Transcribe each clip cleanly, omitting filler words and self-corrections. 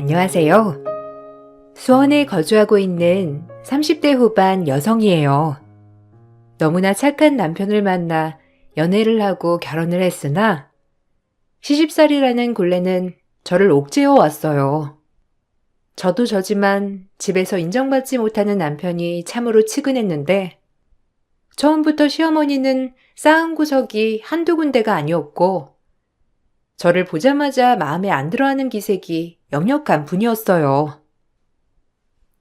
안녕하세요. 수원에 거주하고 있는 30대 후반 여성이에요. 너무나 착한 남편을 만나 연애를 하고 결혼을 했으나 시집살이라는 굴레는 저를 옥죄어 왔어요. 저도 저지만 집에서 인정받지 못하는 남편이 참으로 치근했는데 처음부터 시어머니는 쌓은 구석이 한두 군데가 아니었고 저를 보자마자 마음에 안 들어하는 기색이 역력한 분이었어요.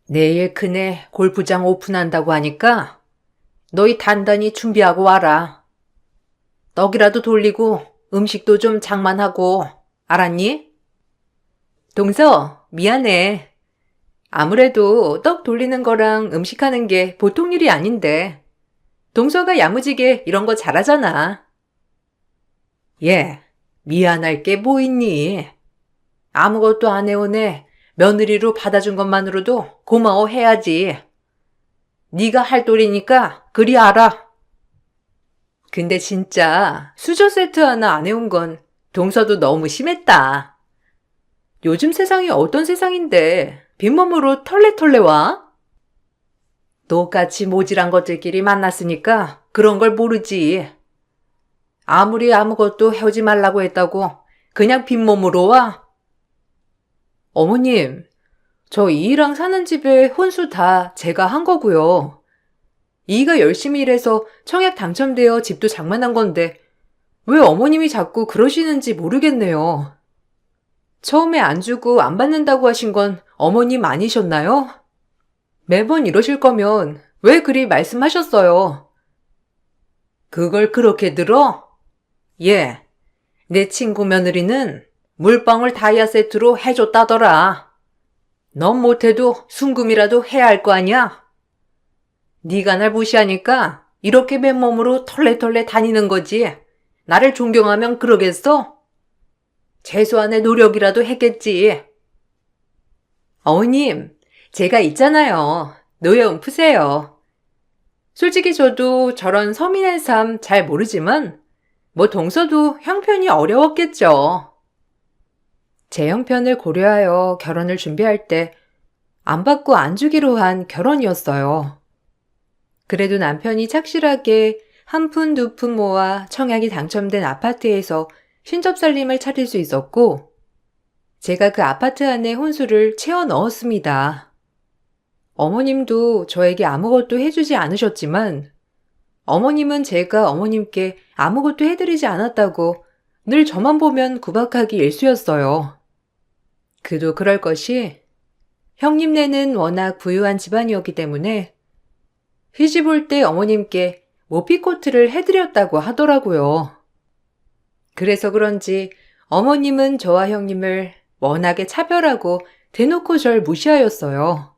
내일 그네 골프장 오픈한다고 하니까 너희 단단히 준비하고 와라. 떡이라도 돌리고 음식도 좀 장만하고, 알았니? 동서, 미안해. 아무래도 떡 돌리는 거랑 음식하는 게 보통 일이 아닌데 동서가 야무지게 이런 거 잘하잖아. 미안할 게 뭐 있니? 아무것도 안 해온 애 며느리로 받아준 것만으로도 고마워해야지. 네가 할 도리니까 그리 알아. 근데 진짜 수저 세트 하나 안 해온 건 동서도 너무 심했다. 요즘 세상이 어떤 세상인데 빈몸으로 털레털레 와? 너같이 모질한 것들끼리 만났으니까 그런 걸 모르지. 아무리 아무것도 해오지 말라고 했다고 그냥 빈몸으로 와? 어머님, 저 이이랑 사는 집에 혼수 다 제가 한 거고요. 이이가 열심히 일해서 청약 당첨되어 집도 장만한 건데 왜 어머님이 자꾸 그러시는지 모르겠네요. 처음에 안 주고 안 받는다고 하신 건 어머님 아니셨나요? 매번 이러실 거면 왜 그리 말씀하셨어요? 그걸 그렇게 들어? 내 친구 며느리는 물방울 다이아 세트로 해줬다더라. 넌 못해도 순금이라도 해야 할 거 아니야? 네가 날 무시하니까 이렇게 맨몸으로 털레털레 다니는 거지. 나를 존경하면 그러겠어? 최소한의 노력이라도 했겠지. 어머님, 제가 있잖아요. 노여움 푸세요. 솔직히 저도 저런 서민의 삶 잘 모르지만 뭐 동서도 형편이 어려웠겠죠. 제 형편을 고려하여 결혼을 준비할 때 안 받고 안 주기로 한 결혼이었어요. 그래도 남편이 착실하게 한 푼 두 푼 모아 청약이 당첨된 아파트에서 신접살림을 차릴 수 있었고 제가 그 아파트 안에 혼수를 채워 넣었습니다. 어머님도 저에게 아무것도 해주지 않으셨지만 어머님은 제가 어머님께 아무것도 해드리지 않았다고 늘 저만 보면 구박하기 일쑤였어요. 그도 그럴 것이 형님네는 워낙 부유한 집안이었기 때문에 시집 올 때 어머님께 모피코트를 해드렸다고 하더라고요. 그래서 그런지 어머님은 저와 형님을 워낙에 차별하고 대놓고 절 무시하였어요.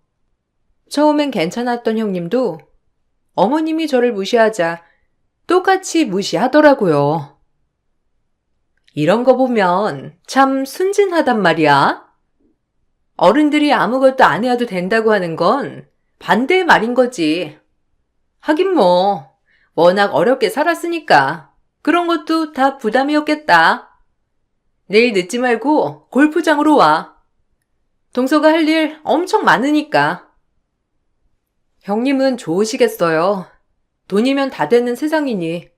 처음엔 괜찮았던 형님도 어머님이 저를 무시하자 똑같이 무시하더라고요. 이런 거 보면 참 순진하단 말이야. 어른들이 아무것도 안 해도 된다고 하는 건 반대의 말인 거지. 하긴 뭐 워낙 어렵게 살았으니까 그런 것도 다 부담이었겠다. 내일 늦지 말고 골프장으로 와. 동서가 할 일 엄청 많으니까. 형님은 좋으시겠어요. 돈이면 다 되는 세상이니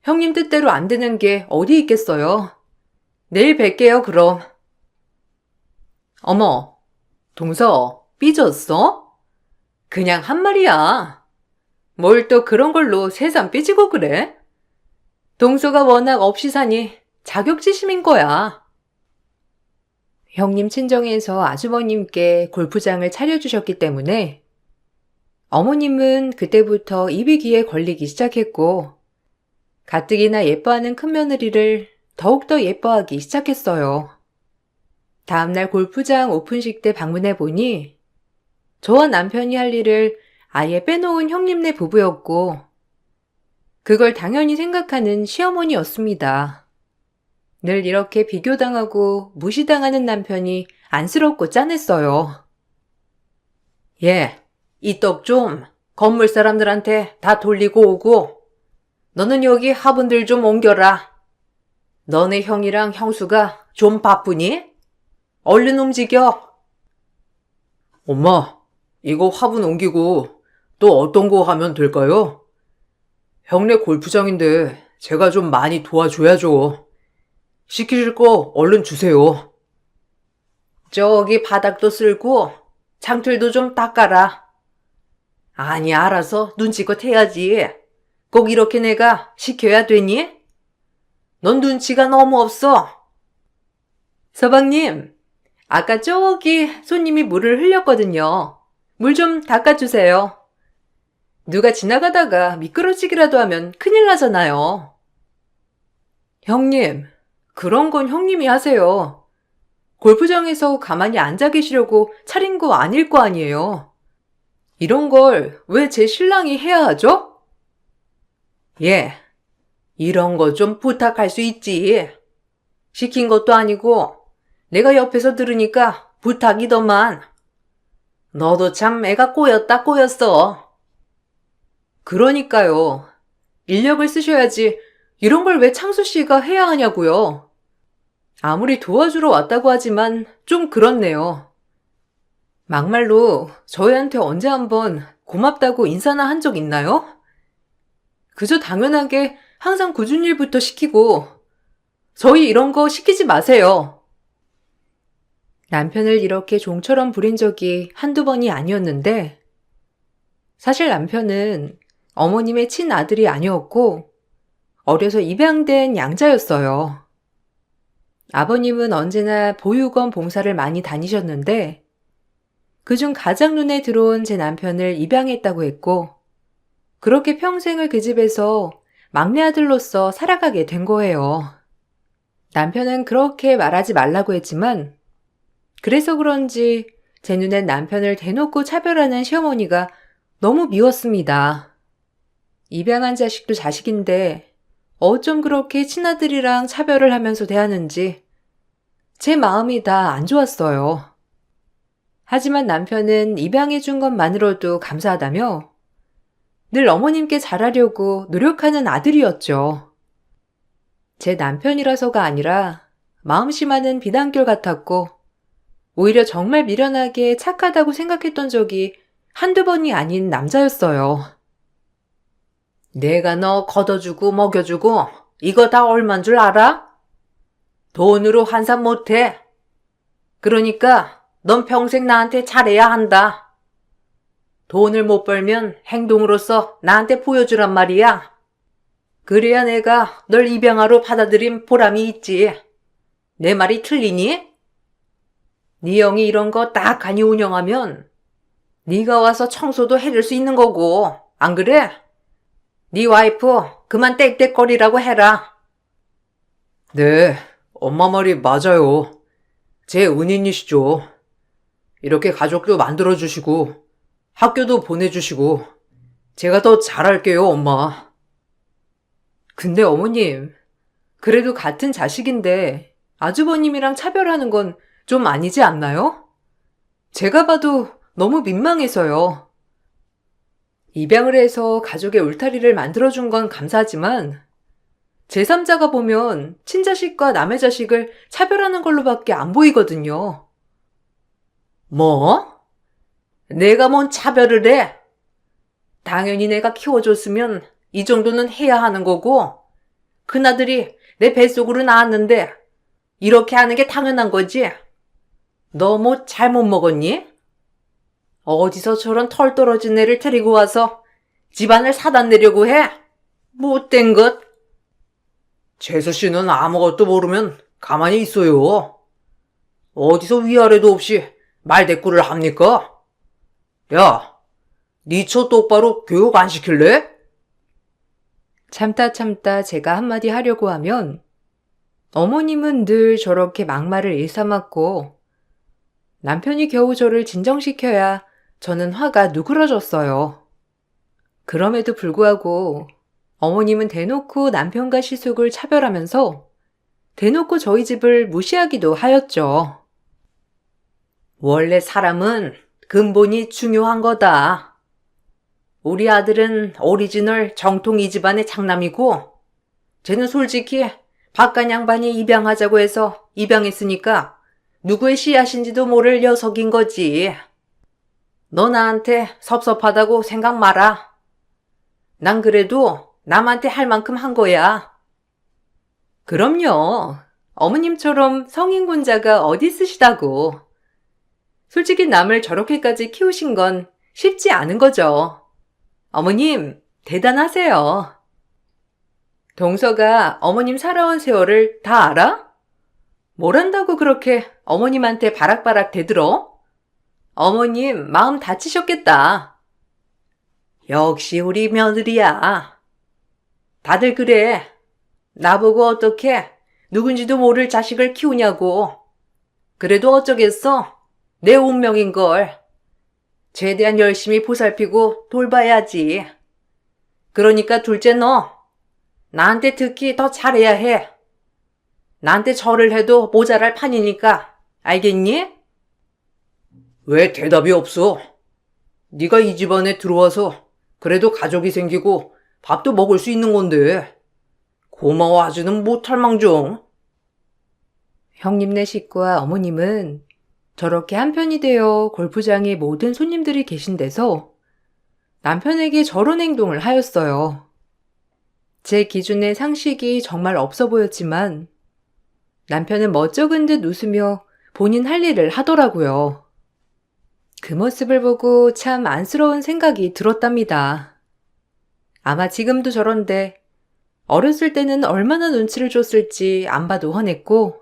형님 뜻대로 안 되는 게 어디 있겠어요. 내일 뵐게요, 그럼. 어머, 동서, 삐졌어? 그냥 한 말이야. 뭘 또 그런 걸로 새삼 삐지고 그래? 동서가 워낙 없이 사니 자격지심인 거야. 형님 친정에서 아주버님께 골프장을 차려주셨기 때문에 어머님은 그때부터 입이 귀에 걸리기 시작했고 가뜩이나 예뻐하는 큰며느리를 더욱더 예뻐하기 시작했어요. 다음날 골프장 오픈식 때 방문해 보니 저와 남편이 할 일을 아예 빼놓은 형님네 부부였고 그걸 당연히 생각하는 시어머니였습니다. 늘 이렇게 비교당하고 무시당하는 남편이 안쓰럽고 짠했어요. 이 떡 좀 건물 사람들한테 다 돌리고 오고 너는 여기 화분들 좀 옮겨라. 너네 형이랑 형수가 좀 바쁘니? 얼른 움직여. 엄마, 이거 화분 옮기고 또 어떤 거 하면 될까요? 형네 골프장인데 제가 좀 많이 도와줘야죠. 시키실 거 얼른 주세요. 저기 바닥도 쓸고 창틀도 좀 닦아라. 아니, 알아서 눈치껏 해야지. 꼭 이렇게 내가 시켜야 되니? 넌 눈치가 너무 없어. 서방님, 아까 저기 손님이 물을 흘렸거든요. 물 좀 닦아주세요. 누가 지나가다가 미끄러지기라도 하면 큰일 나잖아요. 형님, 그런 건 형님이 하세요. 골프장에서 가만히 앉아 계시려고 차린 거 아닐 거 아니에요. 이런 걸 왜 제 신랑이 해야 하죠? 예, 이런 거 좀 부탁할 수 있지. 시킨 것도 아니고 내가 옆에서 들으니까 부탁이더만. 너도 참 애가 꼬였다 꼬였어. 그러니까요. 인력을 쓰셔야지 이런 걸 왜 창수 씨가 해야 하냐고요. 아무리 도와주러 왔다고 하지만 좀 그렇네요. 막말로 저희한테 언제 한번 고맙다고 인사나 한 적 있나요? 그저 당연하게 항상 굳은 일부터 시키고 저희 이런 거 시키지 마세요. 남편을 이렇게 종처럼 부린 적이 한두 번이 아니었는데 사실 남편은 어머님의 친아들이 아니었고 어려서 입양된 양자였어요. 아버님은 언제나 보육원 봉사를 많이 다니셨는데 그중 가장 눈에 들어온 제 남편을 입양했다고 했고 그렇게 평생을 그 집에서 막내 아들로서 살아가게 된 거예요. 남편은 그렇게 말하지 말라고 했지만 그래서 그런지 제 눈엔 남편을 대놓고 차별하는 시어머니가 너무 미웠습니다. 입양한 자식도 자식인데 어쩜 그렇게 친아들이랑 차별을 하면서 대하는지 제 마음이 다 안 좋았어요. 하지만 남편은 입양해 준 것만으로도 감사하다며 늘 어머님께 잘하려고 노력하는 아들이었죠. 제 남편이라서가 아니라 마음씨만은 비단결 같았고 오히려 정말 미련하게 착하다고 생각했던 적이 한두 번이 아닌 남자였어요. 내가 너 걷어주고 먹여주고 이거 다 얼만 줄 알아? 돈으로 환산 못해. 그러니까 넌 평생 나한테 잘해야 한다. 돈을 못 벌면 행동으로서 나한테 보여주란 말이야. 그래야 내가 널 입양아로 받아들인 보람이 있지. 내 말이 틀리니? 네 형이 이런 거 딱하니 운영하면 네가 와서 청소도 해줄 수 있는 거고, 안 그래? 네 와이프 그만 떽떽거리라고 해라. 네, 엄마 말이 맞아요. 제 은인이시죠. 이렇게 가족도 만들어주시고 학교도 보내주시고 제가 더 잘할게요, 엄마. 근데 어머님, 그래도 같은 자식인데 아주버님이랑 차별하는 건 좀 아니지 않나요? 제가 봐도 너무 민망해서요. 입양을 해서 가족의 울타리를 만들어준 건 감사하지만 제3자가 보면 친자식과 남의 자식을 차별하는 걸로밖에 안 보이거든요. 뭐? 내가 뭔 차별을 해? 당연히 내가 키워줬으면 이 정도는 해야 하는 거고 큰아들이 내 뱃속으로 나왔는데 이렇게 하는 게 당연한 거지. 너 뭐 잘못 먹었니? 어디서 저런 털 떨어진 애를 데리고 와서 집안을 사단내려고 해? 못된 것. 재수 씨는 아무것도 모르면 가만히 있어요. 어디서 위아래도 없이 말대꾸를 합니까? 야, 니처 똑바로 교육 안 시킬래? 참다 제가 한마디 하려고 하면 어머님은 늘 저렇게 막말을 일삼았고 남편이 겨우 저를 진정시켜야 저는 화가 누그러졌어요. 그럼에도 불구하고 어머님은 대놓고 남편과 시숙을 차별하면서 대놓고 저희 집을 무시하기도 하였죠. 원래 사람은 근본이 중요한 거다. 우리 아들은 오리지널 정통 이 집안의 장남이고 쟤는 솔직히 바깥 양반이 입양하자고 해서 입양했으니까 누구의 씨앗인지도 모를 녀석인 거지. 너 나한테 섭섭하다고 생각 마라. 난 그래도 남한테 할 만큼 한 거야. 그럼요. 어머님처럼 성인군자가 어디 있으시다고. 솔직히 남을 저렇게까지 키우신 건 쉽지 않은 거죠. 어머님, 대단하세요. 동서가 어머님 살아온 세월을 다 알아? 뭘 안다고 그렇게 어머님한테 바락바락 대들어? 어머님 마음 다치셨겠다. 역시 우리 며느리야. 다들 그래. 나보고 어떻게 누군지도 모를 자식을 키우냐고. 그래도 어쩌겠어. 내 운명인걸. 최대한 열심히 보살피고 돌봐야지. 그러니까 둘째 너, 나한테 특히 더 잘해야 해. 나한테 절을 해도 모자랄 판이니까. 알겠니? 왜 대답이 없어? 네가 이 집안에 들어와서 그래도 가족이 생기고 밥도 먹을 수 있는 건데 고마워하지는 못할 망정. 형님네 식구와 어머님은 저렇게 한편이 되어 골프장에 모든 손님들이 계신 데서 남편에게 저런 행동을 하였어요. 제 기준에 상식이 정말 없어 보였지만 남편은 멋쩍은 듯 웃으며 본인 할 일을 하더라고요. 그 모습을 보고 참 안쓰러운 생각이 들었답니다. 아마 지금도 저런데 어렸을 때는 얼마나 눈치를 줬을지 안 봐도 훤했고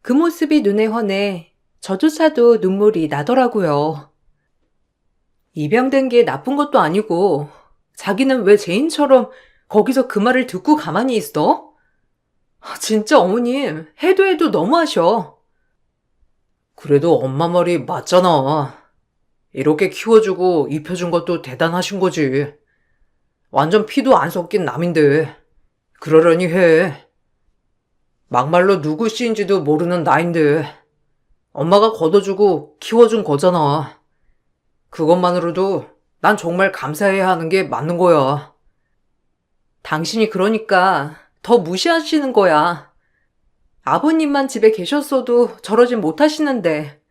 그 모습이 눈에 훤해 저조차도 눈물이 나더라고요. 입양된 게 나쁜 것도 아니고 자기는 왜 죄인처럼 거기서 그 말을 듣고 가만히 있어? 진짜 어머님 해도 해도 너무하셔. 그래도 엄마 말이 맞잖아. 이렇게 키워주고 입혀준 것도 대단하신 거지. 완전 피도 안 섞인 남인데 그러려니 해. 막말로 누구 씨인지도 모르는 나인데 엄마가 걷어주고 키워준 거잖아. 그것만으로도 난 정말 감사해야 하는 게 맞는 거야. 당신이 그러니까 더 무시하시는 거야. 아버님만 집에 계셨어도 저러진 못하시는데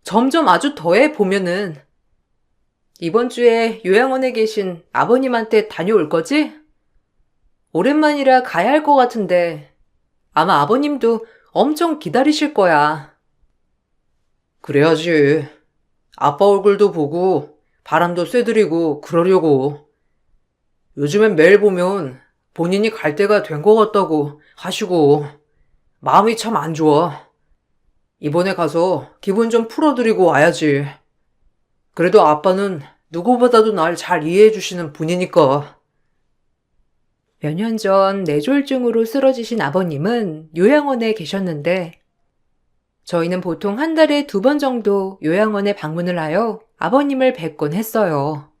점점 아주 더해 보면은 이번 주에 요양원에 계신 아버님한테 다녀올 거지? 오랜만이라 가야 할 것 같은데 아마 아버님도 엄청 기다리실 거야. 그래야지. 아빠 얼굴도 보고 바람도 쐬드리고 그러려고. 요즘엔 매일 보면 본인이 갈 때가 된 것 같다고 하시고 마음이 참 안 좋아. 이번에 가서 기분 좀 풀어드리고 와야지. 그래도 아빠는 누구보다도 날 잘 이해해 주시는 분이니까. 몇 년 전 뇌졸중으로 쓰러지신 아버님은 요양원에 계셨는데 저희는 보통 한 달에 2번 정도 요양원에 방문을 하여 아버님을 뵙곤 했어요.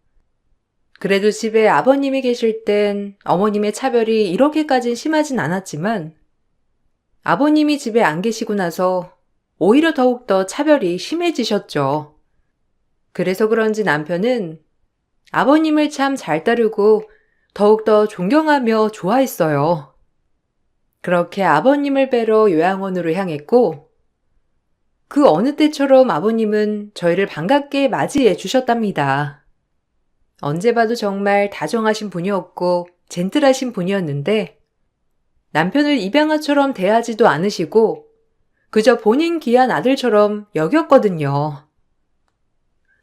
그래도 집에 아버님이 계실 땐 어머님의 차별이 이렇게까진 심하진 않았지만 아버님이 집에 안 계시고 나서 오히려 더욱더 차별이 심해지셨죠. 그래서 그런지 남편은 아버님을 참 잘 따르고 더욱더 존경하며 좋아했어요. 그렇게 아버님을 뵈러 요양원으로 향했고 그 어느 때처럼 아버님은 저희를 반갑게 맞이해 주셨답니다. 언제 봐도 정말 다정하신 분이었고 젠틀하신 분이었는데 남편을 입양아처럼 대하지도 않으시고 그저 본인 귀한 아들처럼 여겼거든요.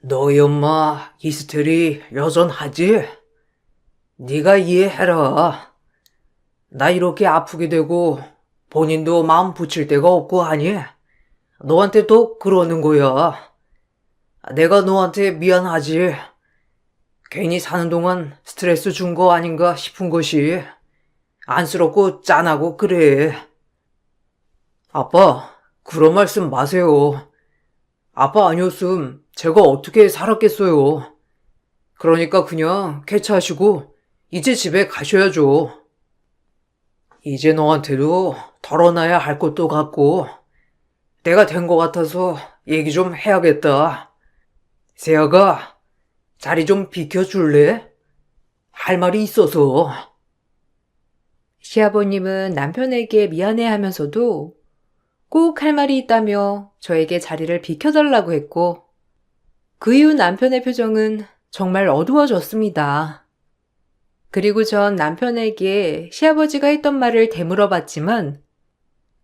너희 엄마 히스테리 여전하지? 네가 이해해라. 나 이렇게 아프게 되고 본인도 마음 붙일 데가 없고 하니 너한테 또 그러는 거야. 내가 너한테 미안하지. 괜히 사는 동안 스트레스 준 거 아닌가 싶은 것이 안쓰럽고 짠하고 그래. 아빠, 그런 말씀 마세요. 아빠 아니었음 제가 어떻게 살았겠어요. 그러니까 그냥 쾌차하시고 이제 집에 가셔야죠. 이제 너한테도 덜어놔야 할 것도 같고 때가 된 것 같아서 얘기 좀 해야겠다. 세아가 자리 좀 비켜줄래? 할 말이 있어서. 시아버님은 남편에게 미안해하면서도 꼭 할 말이 있다며 저에게 자리를 비켜달라고 했고 그 이후 남편의 표정은 정말 어두워졌습니다. 그리고 전 남편에게 시아버지가 했던 말을 되물어봤지만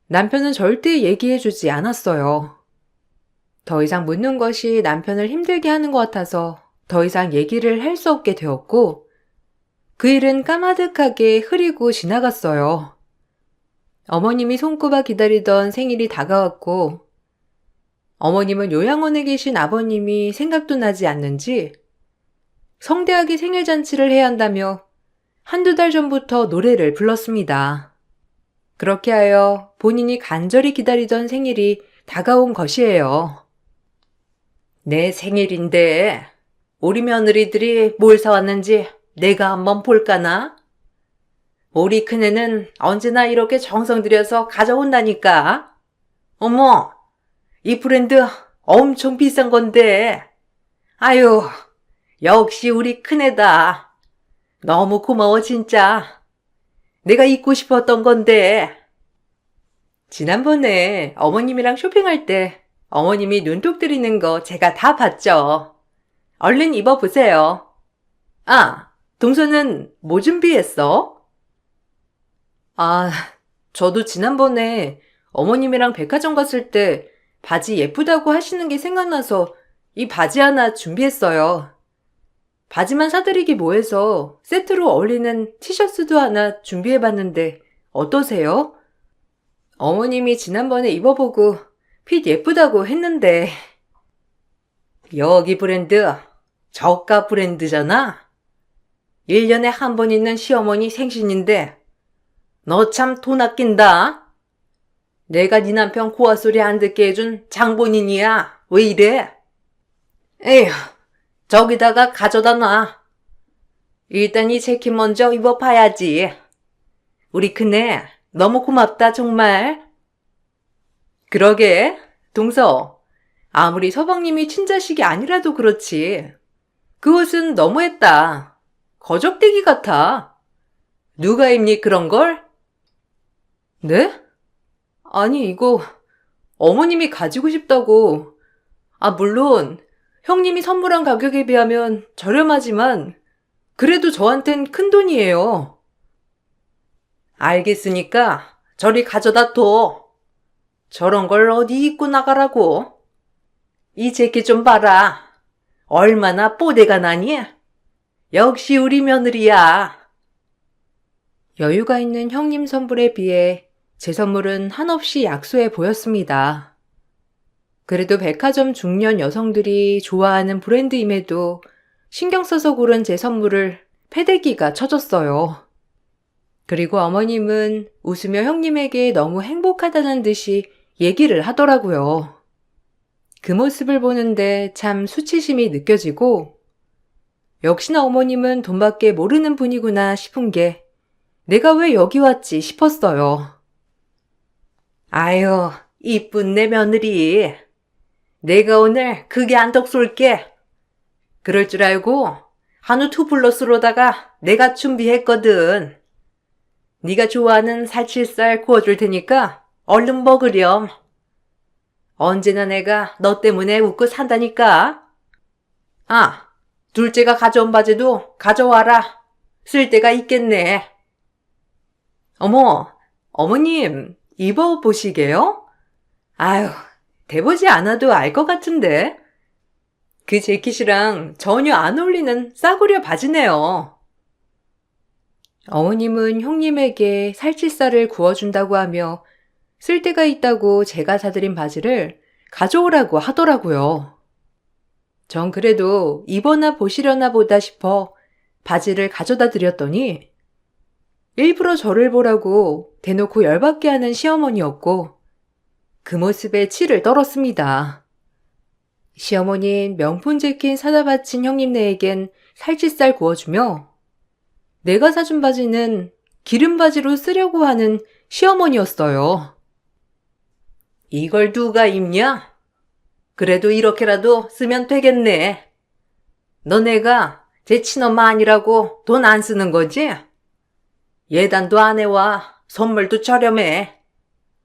남편은 절대 얘기해주지 않았어요. 더 이상 묻는 것이 남편을 힘들게 하는 것 같아서 더 이상 얘기를 할 수 없게 되었고 그 일은 까마득하게 흐리고 지나갔어요. 어머님이 손꼽아 기다리던 생일이 다가왔고 어머님은 요양원에 계신 아버님이 생각도 나지 않는지 성대하게 생일잔치를 해야 한다며 한두 달 전부터 노래를 불렀습니다. 그렇게 하여 본인이 간절히 기다리던 생일이 다가온 것이에요. 내 생일인데 우리 며느리들이 뭘 사왔는지 내가 한번 볼까나? 우리 큰애는 언제나 이렇게 정성 들여서 가져온다니까. 어머, 이 브랜드 엄청 비싼 건데. 아유, 역시 우리 큰애다. 너무 고마워 진짜. 내가 입고 싶었던 건데. 지난번에 어머님이랑 쇼핑할 때 어머님이 눈독 들이는 거 제가 다 봤죠. 얼른 입어보세요. 아, 동서는 뭐 준비했어? 아, 저도 지난번에 어머님이랑 백화점 갔을 때 바지 예쁘다고 하시는 게 생각나서 이 바지 하나 준비했어요. 바지만 사드리기 뭐해서 세트로 어울리는 티셔츠도 하나 준비해봤는데 어떠세요? 어머님이 지난번에 입어보고 핏 예쁘다고 했는데 여기 브랜드 저가 브랜드잖아. 1년에 한 번 있는 시어머니 생신인데 너 참 돈 아낀다. 내가 네 남편 고아 소리 안 듣게 해준 장본인이야. 왜 이래? 에휴, 저기다가 가져다 놔. 일단 이 재킷 먼저 입어봐야지. 우리 큰애 너무 고맙다 정말. 그러게, 동서. 아무리 서방님이 친자식이 아니라도 그렇지. 그 옷은 너무했다. 거적대기 같아. 누가 입니 그런 걸? 네? 아니 이거 어머님이 가지고 싶다고. 아 물론 형님이 선물한 가격에 비하면 저렴하지만 그래도 저한텐 큰돈이에요. 알겠으니까 저리 가져다 둬. 저런 걸 어디 입고 나가라고. 이 재킷 좀 봐라. 얼마나 뽀대가 나니? 역시 우리 며느리야. 여유가 있는 형님 선물에 비해 제 선물은 한없이 약소해 보였습니다. 그래도 백화점 중년 여성들이 좋아하는 브랜드임에도 신경 써서 고른 제 선물을 패대기가 쳐졌어요. 그리고 어머님은 웃으며 형님에게 너무 행복하다는 듯이 얘기를 하더라고요. 그 모습을 보는데 참 수치심이 느껴지고 역시나 어머님은 돈밖에 모르는 분이구나 싶은 게 내가 왜 여기 왔지 싶었어요. 아유, 이쁜 내 며느리. 내가 오늘 그게 한턱 쏠게. 그럴 줄 알고 한우 2 플러스로다가 내가 준비했거든. 네가 좋아하는 살치살 구워줄 테니까 얼른 먹으렴. 언제나 내가 너 때문에 웃고 산다니까. 아, 둘째가 가져온 바지도 가져와라. 쓸 데가 있겠네. 어머, 어머님, 입어보시게요? 아유, 대보지 않아도 알 것 같은데. 그 재킷이랑 전혀 안 어울리는 싸구려 바지네요. 어머님은 형님에게 살치살을 구워준다고 하며 쓸 데가 있다고 제가 사드린 바지를 가져오라고 하더라고요. 전 그래도 입어나 보시려나 보다 싶어 바지를 가져다 드렸더니 일부러 저를 보라고 대놓고 열받게 하는 시어머니였고 그 모습에 치를 떨었습니다. 시어머니는 명품 재킷 사다 바친 형님네에겐 살치살 구워주며 내가 사준 바지는 기름 바지로 쓰려고 하는 시어머니였어요. 이걸 누가 입냐? 그래도 이렇게라도 쓰면 되겠네. 너네가 제 친엄마 아니라고 돈 안 쓰는 거지? 예단도 안 해와 선물도 저렴해.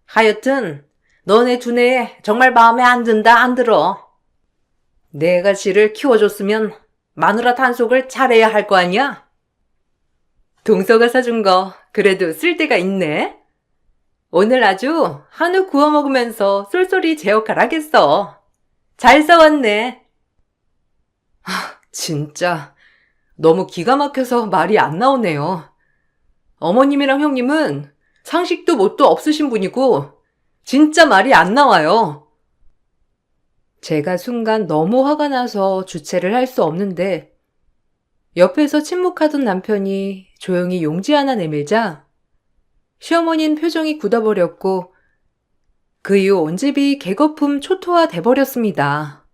하여튼 너네 두뇌에 정말 마음에 안 든다 안 들어. 내가 지를 키워줬으면 마누라 단속을 잘해야 할 거 아니야? 동서가 사준 거 그래도 쓸데가 있네. 오늘 아주 한우 구워 먹으면서 쏠쏠이 제 역할 하겠어. 잘 싸웠네. 진짜 너무 기가 막혀서 말이 안 나오네요. 어머님이랑 형님은 상식도 뭣도 없으신 분이고 진짜 말이 안 나와요. 제가 순간 너무 화가 나서 주체를 할 수 없는데 옆에서 침묵하던 남편이 조용히 용지 하나 내밀자 시어머니는 표정이 굳어버렸고 그 이후 온 집이 개거품 초토화 돼버렸습니다.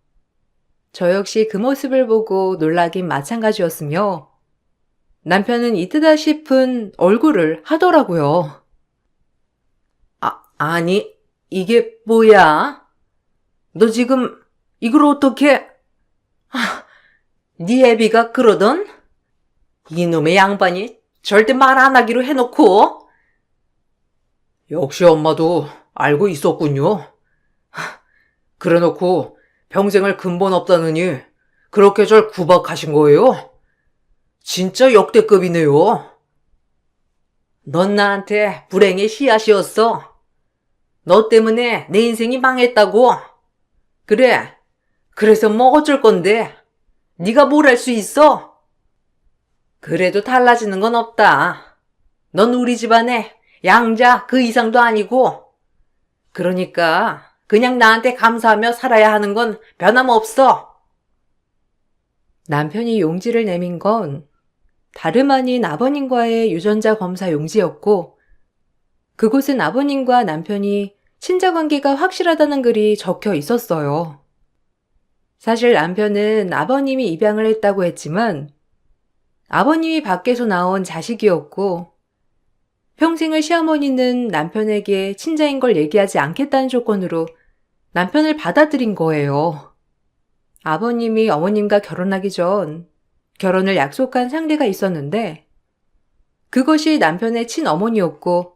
저 역시 그 모습을 보고 놀라긴 마찬가지였으며 남편은 이때다 싶은 얼굴을 하더라고요. 아니, 이게 뭐야? 너 지금 이걸 어떻게... 네 애비가 그러던? 이놈의 양반이 절대 말 안 하기로 해놓고. 역시 엄마도 알고 있었군요. 그래놓고 평생을 근본 없다느니 그렇게 절 구박하신 거예요? 진짜 역대급이네요. 넌 나한테 불행의 씨앗이었어. 너 때문에 내 인생이 망했다고. 그래, 그래서 뭐 어쩔 건데. 네가 뭘 할 수 있어? 그래도 달라지는 건 없다. 넌 우리 집안의 양자 그 이상도 아니고. 그러니까 그냥 나한테 감사하며 살아야 하는 건 변함없어. 남편이 용지를 내민 건 다름 아닌 아버님과의 유전자 검사 용지였고 그곳엔 아버님과 남편이 친자관계가 확실하다는 글이 적혀 있었어요. 사실 남편은 아버님이 입양을 했다고 했지만 아버님이 밖에서 나온 자식이었고 평생을 시어머니는 남편에게 친자인 걸 얘기하지 않겠다는 조건으로 남편을 받아들인 거예요. 아버님이 어머님과 결혼하기 전 결혼을 약속한 상대가 있었는데 그것이 남편의 친어머니였고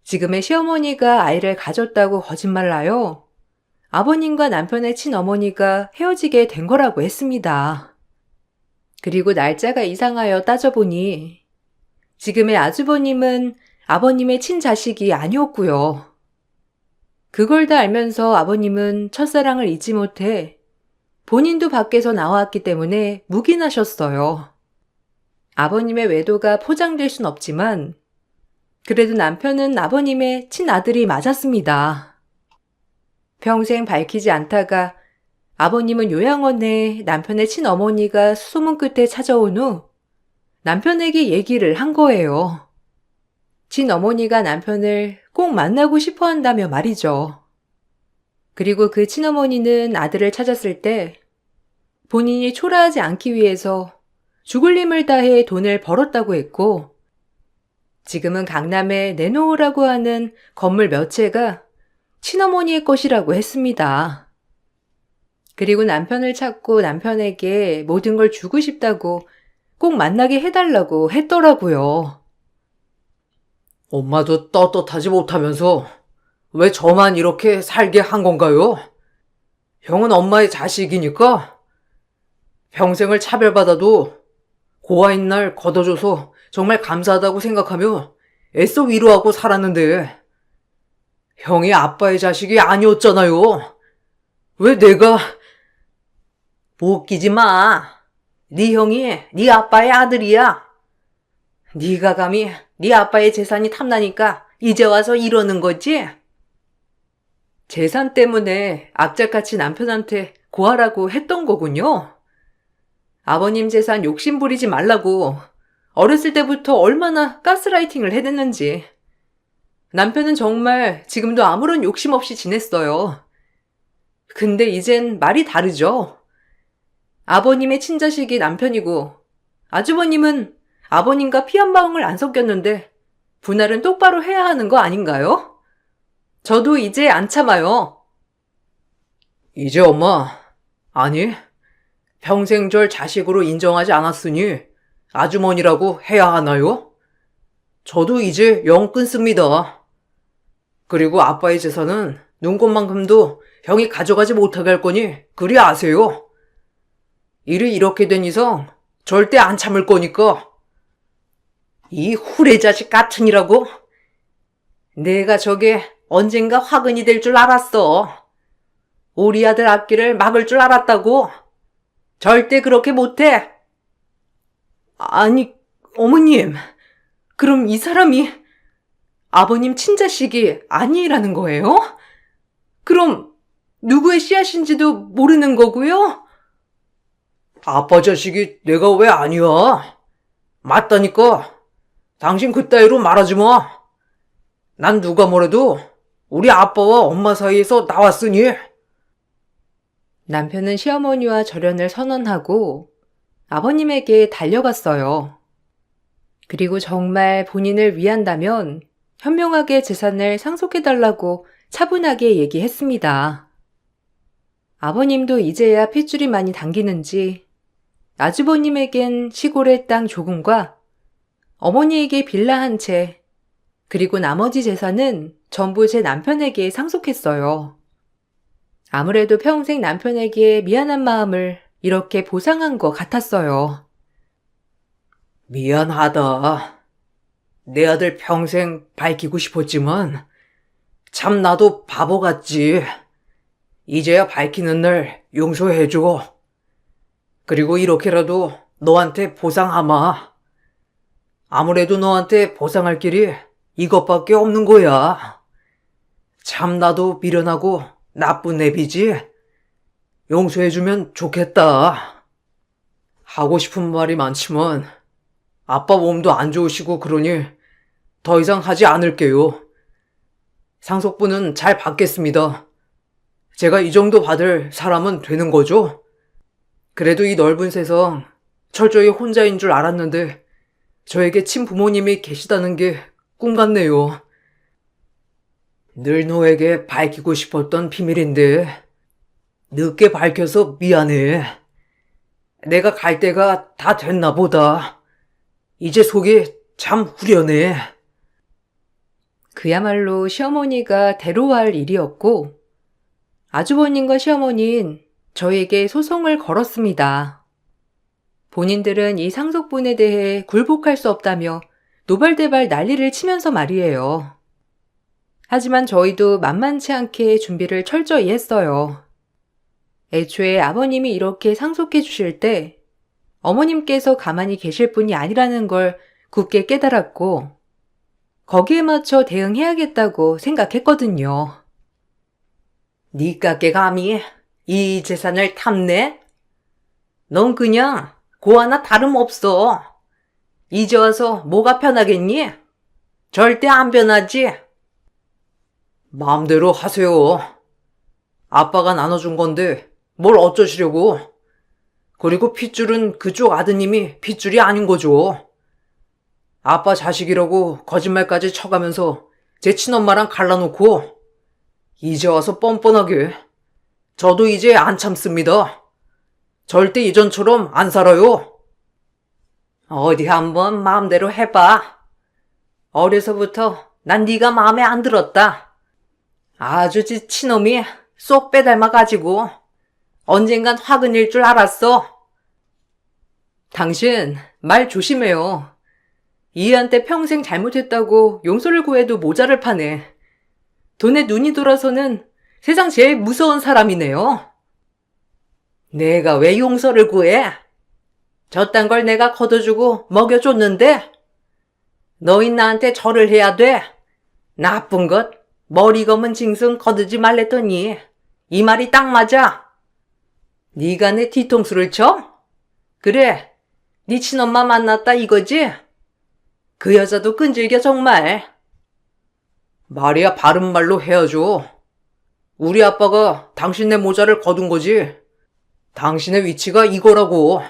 지금의 시어머니가 아이를 가졌다고 거짓말을 하여 아버님과 남편의 친어머니가 헤어지게 된 거라고 했습니다. 그리고 날짜가 이상하여 따져보니 지금의 아주버님은 아버님의 친자식이 아니었고요. 그걸 다 알면서 아버님은 첫사랑을 잊지 못해 본인도 밖에서 나왔기 때문에 묵인하셨어요. 아버님의 외도가 포장될 순 없지만 그래도 남편은 아버님의 친아들이 맞았습니다. 평생 밝히지 않다가 아버님은 요양원에 남편의 친어머니가 수소문 끝에 찾아온 후 남편에게 얘기를 한 거예요. 친어머니가 남편을 꼭 만나고 싶어 한다며 말이죠. 그리고 그 친어머니는 아들을 찾았을 때 본인이 초라하지 않기 위해서 죽을 힘을 다해 돈을 벌었다고 했고 지금은 강남에 내놓으라고 하는 건물 몇 채가 친어머니의 것이라고 했습니다. 그리고 남편을 찾고 남편에게 모든 걸 주고 싶다고 꼭 만나게 해달라고 했더라고요. 엄마도 떳떳하지 못하면서 왜 저만 이렇게 살게 한 건가요? 형은 엄마의 자식이니까 평생을 차별받아도 고아인 날 걷어줘서 정말 감사하다고 생각하며 애써 위로하고 살았는데 형이 아빠의 자식이 아니었잖아요. 왜 내가... 웃기지 마. 네 형이 네 아빠의 아들이야. 네가 감히 네 아빠의 재산이 탐나니까 이제 와서 이러는 거지? 재산 때문에 악착같이 남편한테 고하라고 했던 거군요. 아버님 재산 욕심 부리지 말라고 어렸을 때부터 얼마나 가스라이팅을 해댔는지. 남편은 정말 지금도 아무런 욕심 없이 지냈어요. 근데 이젠 말이 다르죠. 아버님의 친자식이 남편이고 아주버님은 아버님과 피 한 방울 안 섞였는데 분할은 똑바로 해야 하는 거 아닌가요? 저도 이제 안 참아요. 이제 엄마, 아니, 평생 절 자식으로 인정하지 않았으니 아주머니라고 해야 하나요? 저도 이제 영 끊습니다. 그리고 아빠의 재산은 눈꽃만큼도 형이 가져가지 못하게 할 거니 그리 아세요. 일이 이렇게 된 이상 절대 안 참을 거니까. 이 후레자식 같으니라고? 내가 저게 언젠가 화근이 될 줄 알았어. 우리 아들 앞길을 막을 줄 알았다고. 절대 그렇게 못해. 아니, 어머님. 그럼 이 사람이 아버님 친자식이 아니라는 거예요? 그럼 누구의 씨앗인지도 모르는 거고요? 아빠 자식이 내가 왜 아니야? 맞다니까. 당신 그따위로 말하지 마. 난 누가 뭐래도 우리 아빠와 엄마 사이에서 나왔으니. 남편은 시어머니와 절연을 선언하고 아버님에게 달려갔어요. 그리고 정말 본인을 위한다면 현명하게 재산을 상속해달라고 차분하게 얘기했습니다. 아버님도 이제야 핏줄이 많이 당기는지 아주버님에겐 시골의 땅 조금과 어머니에게 빌라 한 채, 그리고 나머지 재산은 전부 제 남편에게 상속했어요. 아무래도 평생 남편에게 미안한 마음을 이렇게 보상한 것 같았어요. 미안하다. 내 아들 평생 밝히고 싶었지만 참 나도 바보 같지. 이제야 밝히는 날 용서해줘. 그리고 이렇게라도 너한테 보상하마. 아무래도 너한테 보상할 길이 이것밖에 없는 거야. 참 나도 미련하고 나쁜 애비지. 용서해주면 좋겠다. 하고 싶은 말이 많지만 아빠 몸도 안 좋으시고 그러니 더 이상 하지 않을게요. 상속분은 잘 받겠습니다. 제가 이 정도 받을 사람은 되는 거죠? 그래도 이 넓은 세상 철저히 혼자인 줄 알았는데 저에게 친부모님이 계시다는 게 꿈 같네요. 늘 너에게 밝히고 싶었던 비밀인데 늦게 밝혀서 미안해. 내가 갈 때가 다 됐나 보다. 이제 속이 참 후련해. 그야말로 시어머니가 대로할 일이었고 아주버님과 시어머니는 저에게 소송을 걸었습니다. 본인들은 이 상속분에 대해 굴복할 수 없다며 노발대발 난리를 치면서 말이에요. 하지만 저희도 만만치 않게 준비를 철저히 했어요. 애초에 아버님이 이렇게 상속해 주실 때 어머님께서 가만히 계실 분이 아니라는 걸 굳게 깨달았고 거기에 맞춰 대응해야겠다고 생각했거든요. 니깎게 감히 이 재산을 탐내? 넌 그냥 고 하나 다름없어. 이제 와서 뭐가 편하겠니? 절대 안 변하지. 마음대로 하세요. 아빠가 나눠준 건데 뭘 어쩌시려고. 그리고 핏줄은 그쪽 아드님이 핏줄이 아닌 거죠. 아빠 자식이라고 거짓말까지 쳐가면서 제 친엄마랑 갈라놓고 이제 와서 뻔뻔하게. 저도 이제 안 참습니다. 절대 이전처럼 안 살아요. 어디 한번 마음대로 해봐. 어려서부터 난 네가 마음에 안 들었다. 아주 지 친놈이 쏙 빼닮아가지고 언젠간 화근일 줄 알았어. 당신 말 조심해요. 이해한테 평생 잘못했다고 용서를 구해도 모자를 파네. 돈에 눈이 돌아서는 세상 제일 무서운 사람이네요. 내가 왜 용서를 구해? 저딴 걸 내가 걷어주고 먹여줬는데? 너희 나한테 절을 해야 돼. 나쁜 것, 머리 검은 짐승 거두지 말랬더니 이 말이 딱 맞아. 네가 내 뒤통수를 쳐? 그래, 네 친엄마 만났다 이거지? 그 여자도 끈질겨 정말. 말이야 바른 말로 해야죠. 우리 아빠가 당신네 모자를 거둔 거지. 당신의 위치가 이거라고.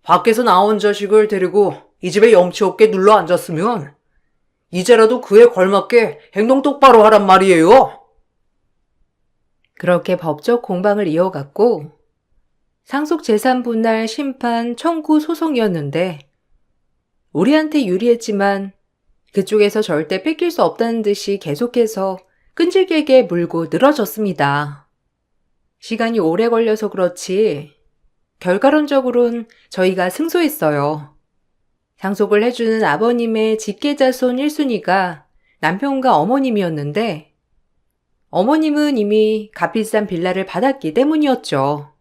밖에서 나온 자식을 데리고 이 집에 염치 없게 눌러 앉았으면 이제라도 그에 걸맞게 행동 똑바로 하란 말이에요. 그렇게 법적 공방을 이어갔고 상속재산 분할 심판 청구 소송이었는데 우리한테 유리했지만 그쪽에서 절대 뺏길 수 없다는 듯이 계속해서 끈질기게 물고 늘어졌습니다. 시간이 오래 걸려서 그렇지 결과론적으론 저희가 승소했어요. 상속을 해주는 아버님의 직계자손 1순위가 남편과 어머님이었는데 어머님은 이미 값비싼 빌라를 받았기 때문이었죠.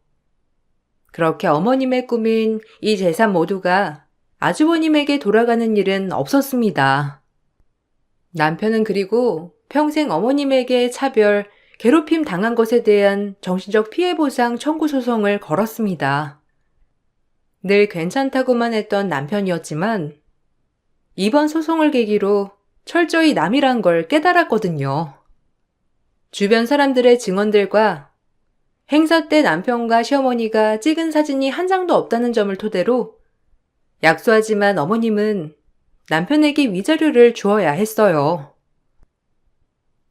그렇게 어머님의 꿈인 이 재산 모두가 아주버님에게 돌아가는 일은 없었습니다. 남편은 그리고 평생 어머님에게 차별, 괴롭힘 당한 것에 대한 정신적 피해보상 청구 소송을 걸었습니다. 늘 괜찮다고만 했던 남편이었지만 이번 소송을 계기로 철저히 남이란 걸 깨달았거든요. 주변 사람들의 증언들과 행사 때 남편과 시어머니가 찍은 사진이 한 장도 없다는 점을 토대로 약소하지만 어머님은 남편에게 위자료를 주어야 했어요.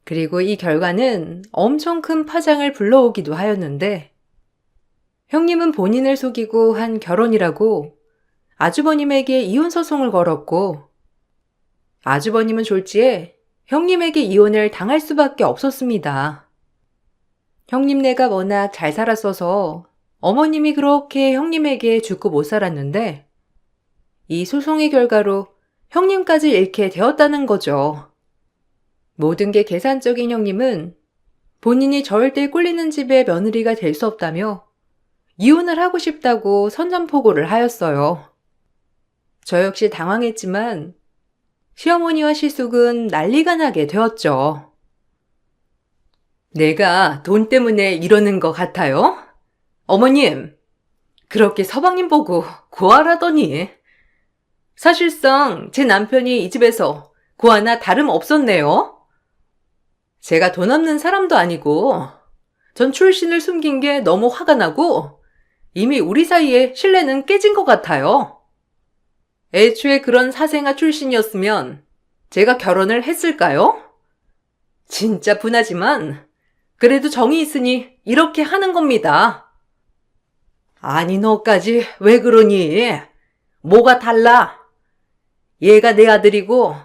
그리고 이 결과는 엄청 큰 파장을 불러오기도 하였는데 형님은 본인을 속이고 한 결혼이라고 아주버님에게 이혼 소송을 걸었고 아주버님은 졸지에 형님에게 이혼을 당할 수밖에 없었습니다. 형님네가 워낙 잘 살았어서 어머님이 그렇게 형님에게 죽고 못 살았는데 이 소송의 결과로 형님까지 잃게 되었다는 거죠. 모든 게 계산적인 형님은 본인이 절대 꿀리는 집의 며느리가 될 수 없다며 이혼을 하고 싶다고 선전포고를 하였어요. 저 역시 당황했지만 시어머니와 시숙은 난리가 나게 되었죠. 내가 돈 때문에 이러는 것 같아요? 어머님, 그렇게 서방님 보고 고아라더니 사실상 제 남편이 이 집에서 고아나 다름 없었네요. 제가 돈 없는 사람도 아니고 전 출신을 숨긴 게 너무 화가 나고 이미 우리 사이에 신뢰는 깨진 것 같아요. 애초에 그런 사생아 출신이었으면 제가 결혼을 했을까요? 진짜 분하지만 그래도 정이 있으니 이렇게 하는 겁니다. 아니 너까지 왜 그러니? 뭐가 달라? 얘가 내 아들이고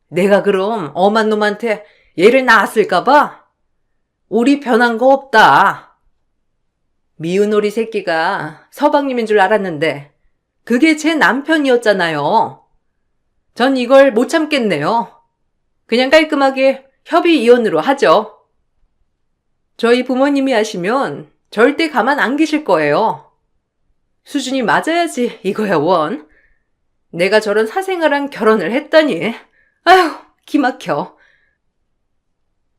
내가 그럼 엄한 놈한테 얘를 낳았을까봐? 우리 변한 거 없다. 미운 오리 새끼가 서방님인 줄 알았는데 그게 제 남편이었잖아요. 전 이걸 못 참겠네요. 그냥 깔끔하게 협의 이혼으로 하죠. 저희 부모님이 하시면 절대 가만 안 계실 거예요. 수준이 맞아야지 이거야 원. 내가 저런 사생아랑 결혼을 했다니. 아휴 기막혀.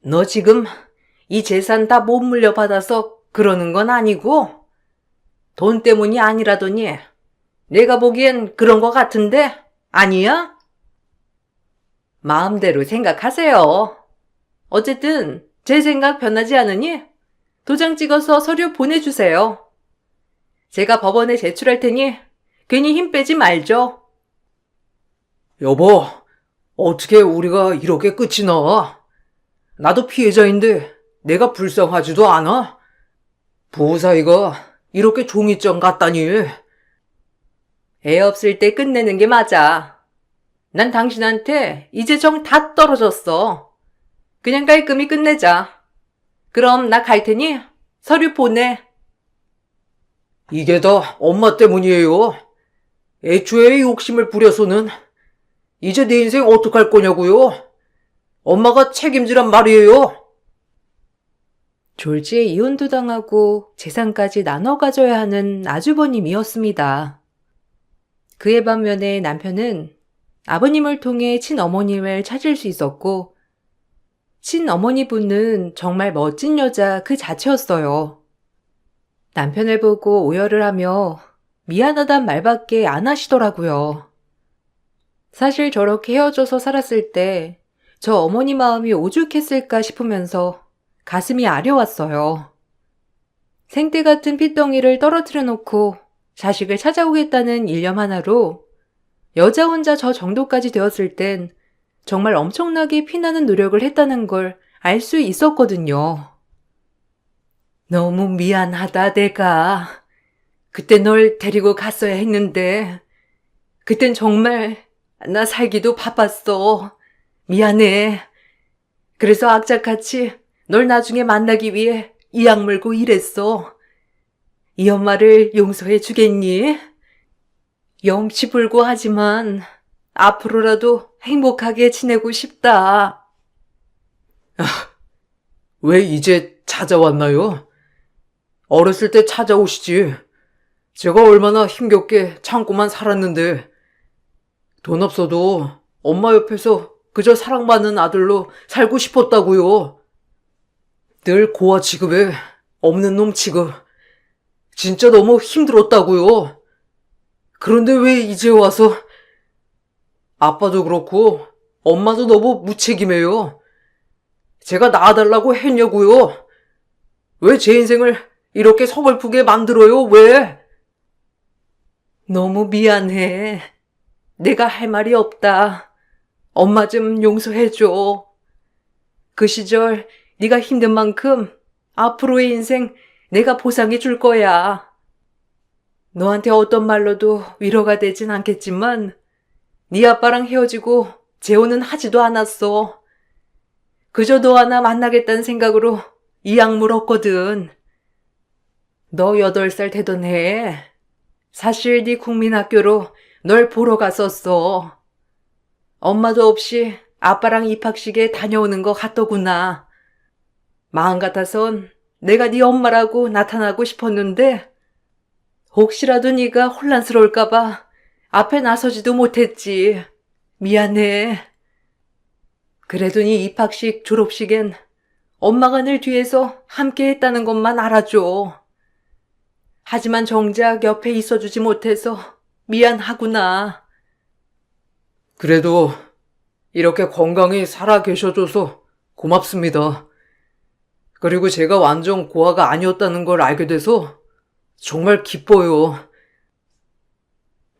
너 지금 이 재산 다 못 물려받아서 그러는 건 아니고 돈 때문이 아니라더니 내가 보기엔 그런 거 같은데 아니야? 마음대로 생각하세요. 어쨌든 제 생각 변하지 않으니 도장 찍어서 서류 보내주세요. 제가 법원에 제출할 테니 괜히 힘 빼지 말죠. 여보, 어떻게 우리가 이렇게 끝이 나? 나도 피해자인데 내가 불쌍하지도 않아? 부부 사이가 이렇게 종이장 같다니. 애 없을 때 끝내는 게 맞아. 난 당신한테 이제 정 다 떨어졌어. 그냥 깔끔히 끝내자. 그럼 나 갈 테니 서류 보내. 이게 다 엄마 때문이에요. 애초에 욕심을 부려서는 이제 내 인생 어떡할 거냐고요. 엄마가 책임지란 말이에요. 졸지에 이혼도 당하고 재산까지 나눠 가져야 하는 아주버님이었습니다. 그에 반면에 남편은 아버님을 통해 친어머님을 찾을 수 있었고 친어머니 분은 정말 멋진 여자 그 자체였어요. 남편을 보고 오열을 하며 미안하단 말밖에 안 하시더라고요. 사실 저렇게 헤어져서 살았을 때 저 어머니 마음이 오죽했을까 싶으면서 가슴이 아려왔어요. 생떼 같은 핏덩이를 떨어뜨려 놓고 자식을 찾아오겠다는 일념 하나로 여자 혼자 저 정도까지 되었을 땐 정말 엄청나게 피나는 노력을 했다는 걸 알 수 있었거든요. 너무 미안하다 내가. 그때 널 데리고 갔어야 했는데 그땐 정말 나 살기도 바빴어. 미안해. 그래서 악착같이 널 나중에 만나기 위해 이 악물고 일했어. 이 엄마를 용서해 주겠니? 염치불고하지만 앞으로라도 행복하게 지내고 싶다. 왜 이제 찾아왔나요? 어렸을 때 찾아오시지. 제가 얼마나 힘겹게 참고만 살았는데. 돈 없어도 엄마 옆에서 그저 사랑받는 아들로 살고 싶었다고요. 늘 고아 취급에 없는 놈 취급. 진짜 너무 힘들었다고요. 그런데 왜 이제 와서 아빠도 그렇고 엄마도 너무 무책임해요. 제가 낳아달라고 했냐고요. 왜 제 인생을 이렇게 서글프게 만들어요? 왜? 너무 미안해. 내가 할 말이 없다. 엄마 좀 용서해줘. 그 시절 네가 힘든 만큼 앞으로의 인생 내가 보상해 줄 거야. 너한테 어떤 말로도 위로가 되진 않겠지만 네 아빠랑 헤어지고 재혼은 하지도 않았어. 그저 너 하나 만나겠다는 생각으로 이 약 물었거든. 너 8살 되던 해에 사실 네 국민학교로 널 보러 갔었어. 엄마도 없이 아빠랑 입학식에 다녀오는 것 같더구나. 마음 같아선 내가 네 엄마라고 나타나고 싶었는데 혹시라도 네가 혼란스러울까봐 앞에 나서지도 못했지. 미안해. 그래도 네 입학식 졸업식엔 엄마가 늘 뒤에서 함께 했다는 것만 알아줘. 하지만 정작 옆에 있어주지 못해서 미안하구나. 그래도 이렇게 건강히 살아 계셔줘서 고맙습니다. 그리고 제가 완전 고아가 아니었다는 걸 알게 돼서 정말 기뻐요.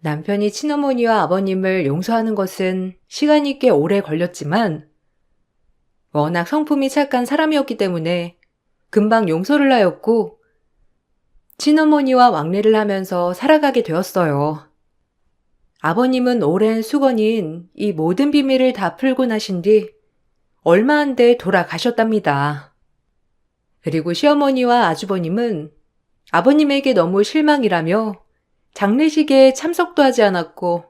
남편이 친어머니와 아버님을 용서하는 것은 시간이 꽤 오래 걸렸지만 워낙 성품이 착한 사람이었기 때문에 금방 용서를 하였고 친어머니와 왕래를 하면서 살아가게 되었어요. 아버님은 오랜 수건인 이 모든 비밀을 다 풀고 나신 뒤 얼마 안 돼 돌아가셨답니다. 그리고 시어머니와 아주버님은 아버님에게 너무 실망이라며 장례식에 참석도 하지 않았고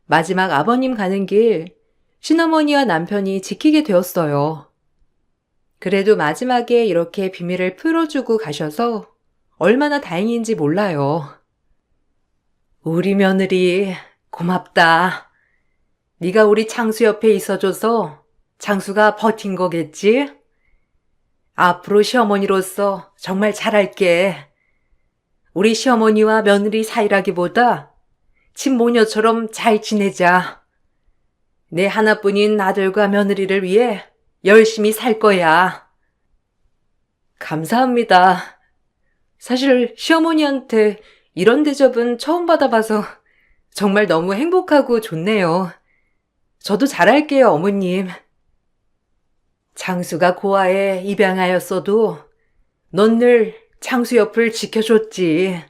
마지막 아버님 가는 길 신어머니와 남편이 지키게 되었어요. 그래도 마지막에 이렇게 비밀을 풀어주고 가셔서 얼마나 다행인지 몰라요. 우리 며느리 고맙다. 네가 우리 창수 옆에 있어줘서 창수가 버틴 거겠지? 앞으로 시어머니로서 정말 잘할게. 우리 시어머니와 며느리 사이라기보다 친모녀처럼 잘 지내자. 내 하나뿐인 아들과 며느리를 위해 열심히 살 거야. 감사합니다. 사실 시어머니한테 이런 대접은 처음 받아봐서 정말 너무 행복하고 좋네요. 저도 잘할게요, 어머님. 창수가 고아에 입양하였어도 넌 늘 창수 옆을 지켜줬지.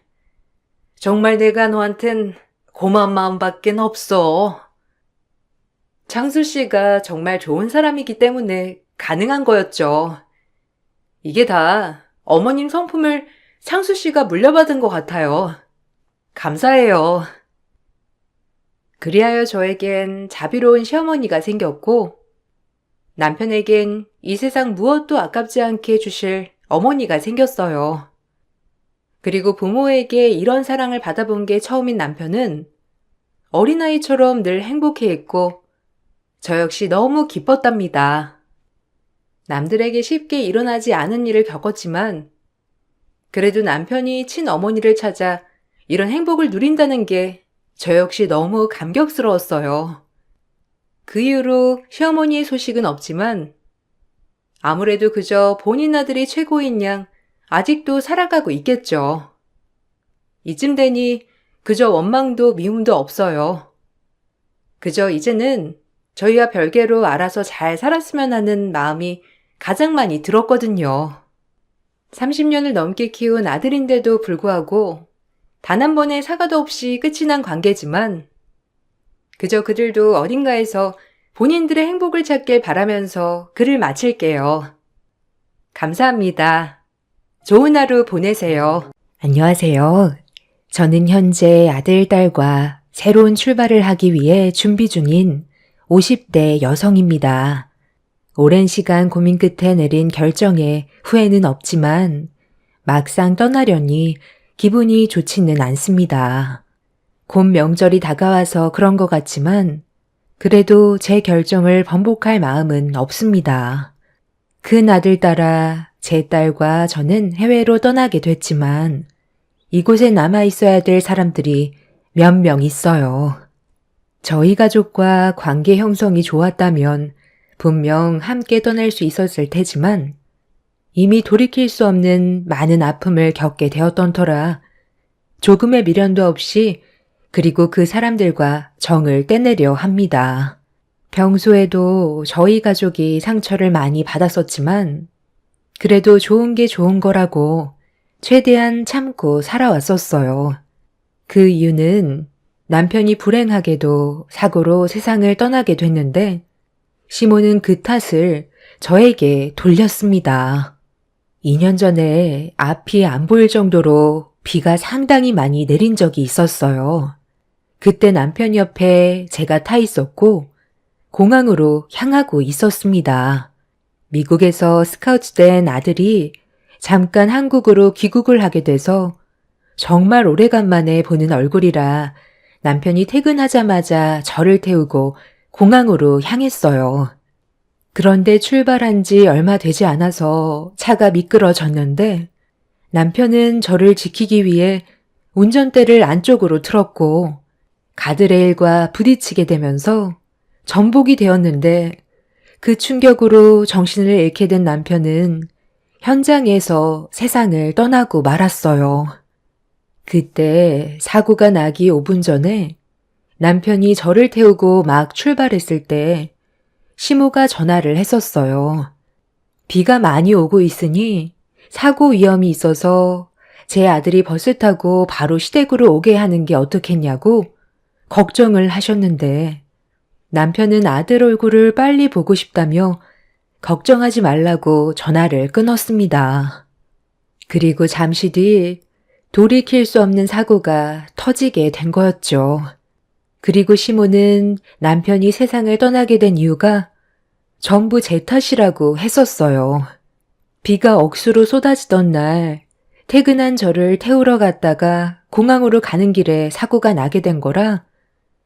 정말 내가 너한텐 고마운 마음밖엔 없어. 창수 씨가 정말 좋은 사람이기 때문에 가능한 거였죠. 이게 다 어머님 성품을 창수 씨가 물려받은 것 같아요. 감사해요. 그리하여 저에겐 자비로운 시어머니가 생겼고 남편에겐 이 세상 무엇도 아깝지 않게 해주실 어머니가 생겼어요. 그리고 부모에게 이런 사랑을 받아본 게 처음인 남편은 어린아이처럼 늘 행복해했고 저 역시 너무 기뻤답니다. 남들에게 쉽게 일어나지 않은 일을 겪었지만 그래도 남편이 친어머니를 찾아 이런 행복을 누린다는 게 저 역시 너무 감격스러웠어요. 그 이후로 시어머니의 소식은 없지만 아무래도 그저 본인 아들이 최고인 양 아직도 살아가고 있겠죠. 이쯤 되니 그저 원망도 미움도 없어요. 그저 이제는 저희와 별개로 알아서 잘 살았으면 하는 마음이 가장 많이 들었거든요. 30년을 넘게 키운 아들인데도 불구하고 단 한 번의 사과도 없이 끝이 난 관계지만 그저 그들도 어딘가에서 본인들의 행복을 찾길 바라면서 글을 마칠게요. 감사합니다. 좋은 하루 보내세요. 안녕하세요. 저는 현재 아들, 딸과 새로운 출발을 하기 위해 준비 중인 50대 여성입니다. 오랜 시간 고민 끝에 내린 결정에 후회는 없지만 막상 떠나려니 기분이 좋지는 않습니다. 곧 명절이 다가와서 그런 것 같지만 그래도 제 결정을 번복할 마음은 없습니다. 큰 아들 따라 제 딸과 저는 해외로 떠나게 됐지만 이곳에 남아 있어야 될 사람들이 몇 명 있어요. 저희 가족과 관계 형성이 좋았다면 분명 함께 떠날 수 있었을 테지만 이미 돌이킬 수 없는 많은 아픔을 겪게 되었던 터라 조금의 미련도 없이 그리고 그 사람들과 정을 떼내려 합니다. 평소에도 저희 가족이 상처를 많이 받았었지만 그래도 좋은 게 좋은 거라고 최대한 참고 살아왔었어요. 그 이유는 남편이 불행하게도 사고로 세상을 떠나게 됐는데 시모는 그 탓을 저에게 돌렸습니다. 2년 전에 앞이 안 보일 정도로 비가 상당히 많이 내린 적이 있었어요. 그때 남편 옆에 제가 타 있었고 공항으로 향하고 있었습니다. 미국에서 스카우트된 아들이 잠깐 한국으로 귀국을 하게 돼서 정말 오래간만에 보는 얼굴이라 남편이 퇴근하자마자 저를 태우고 공항으로 향했어요. 그런데 출발한 지 얼마 되지 않아서 차가 미끄러졌는데 남편은 저를 지키기 위해 운전대를 안쪽으로 틀었고 가드레일과 부딪히게 되면서 전복이 되었는데 그 충격으로 정신을 잃게 된 남편은 현장에서 세상을 떠나고 말았어요. 그때 사고가 나기 5분 전에 남편이 저를 태우고 막 출발했을 때 시모가 전화를 했었어요. 비가 많이 오고 있으니 사고 위험이 있어서 제 아들이 버스 타고 바로 시댁으로 오게 하는 게 어떻겠냐고 걱정을 하셨는데 남편은 아들 얼굴을 빨리 보고 싶다며 걱정하지 말라고 전화를 끊었습니다. 그리고 잠시 뒤 돌이킬 수 없는 사고가 터지게 된 거였죠. 그리고 시모는 남편이 세상을 떠나게 된 이유가 전부 제 탓이라고 했었어요. 비가 억수로 쏟아지던 날 퇴근한 저를 태우러 갔다가 공항으로 가는 길에 사고가 나게 된 거라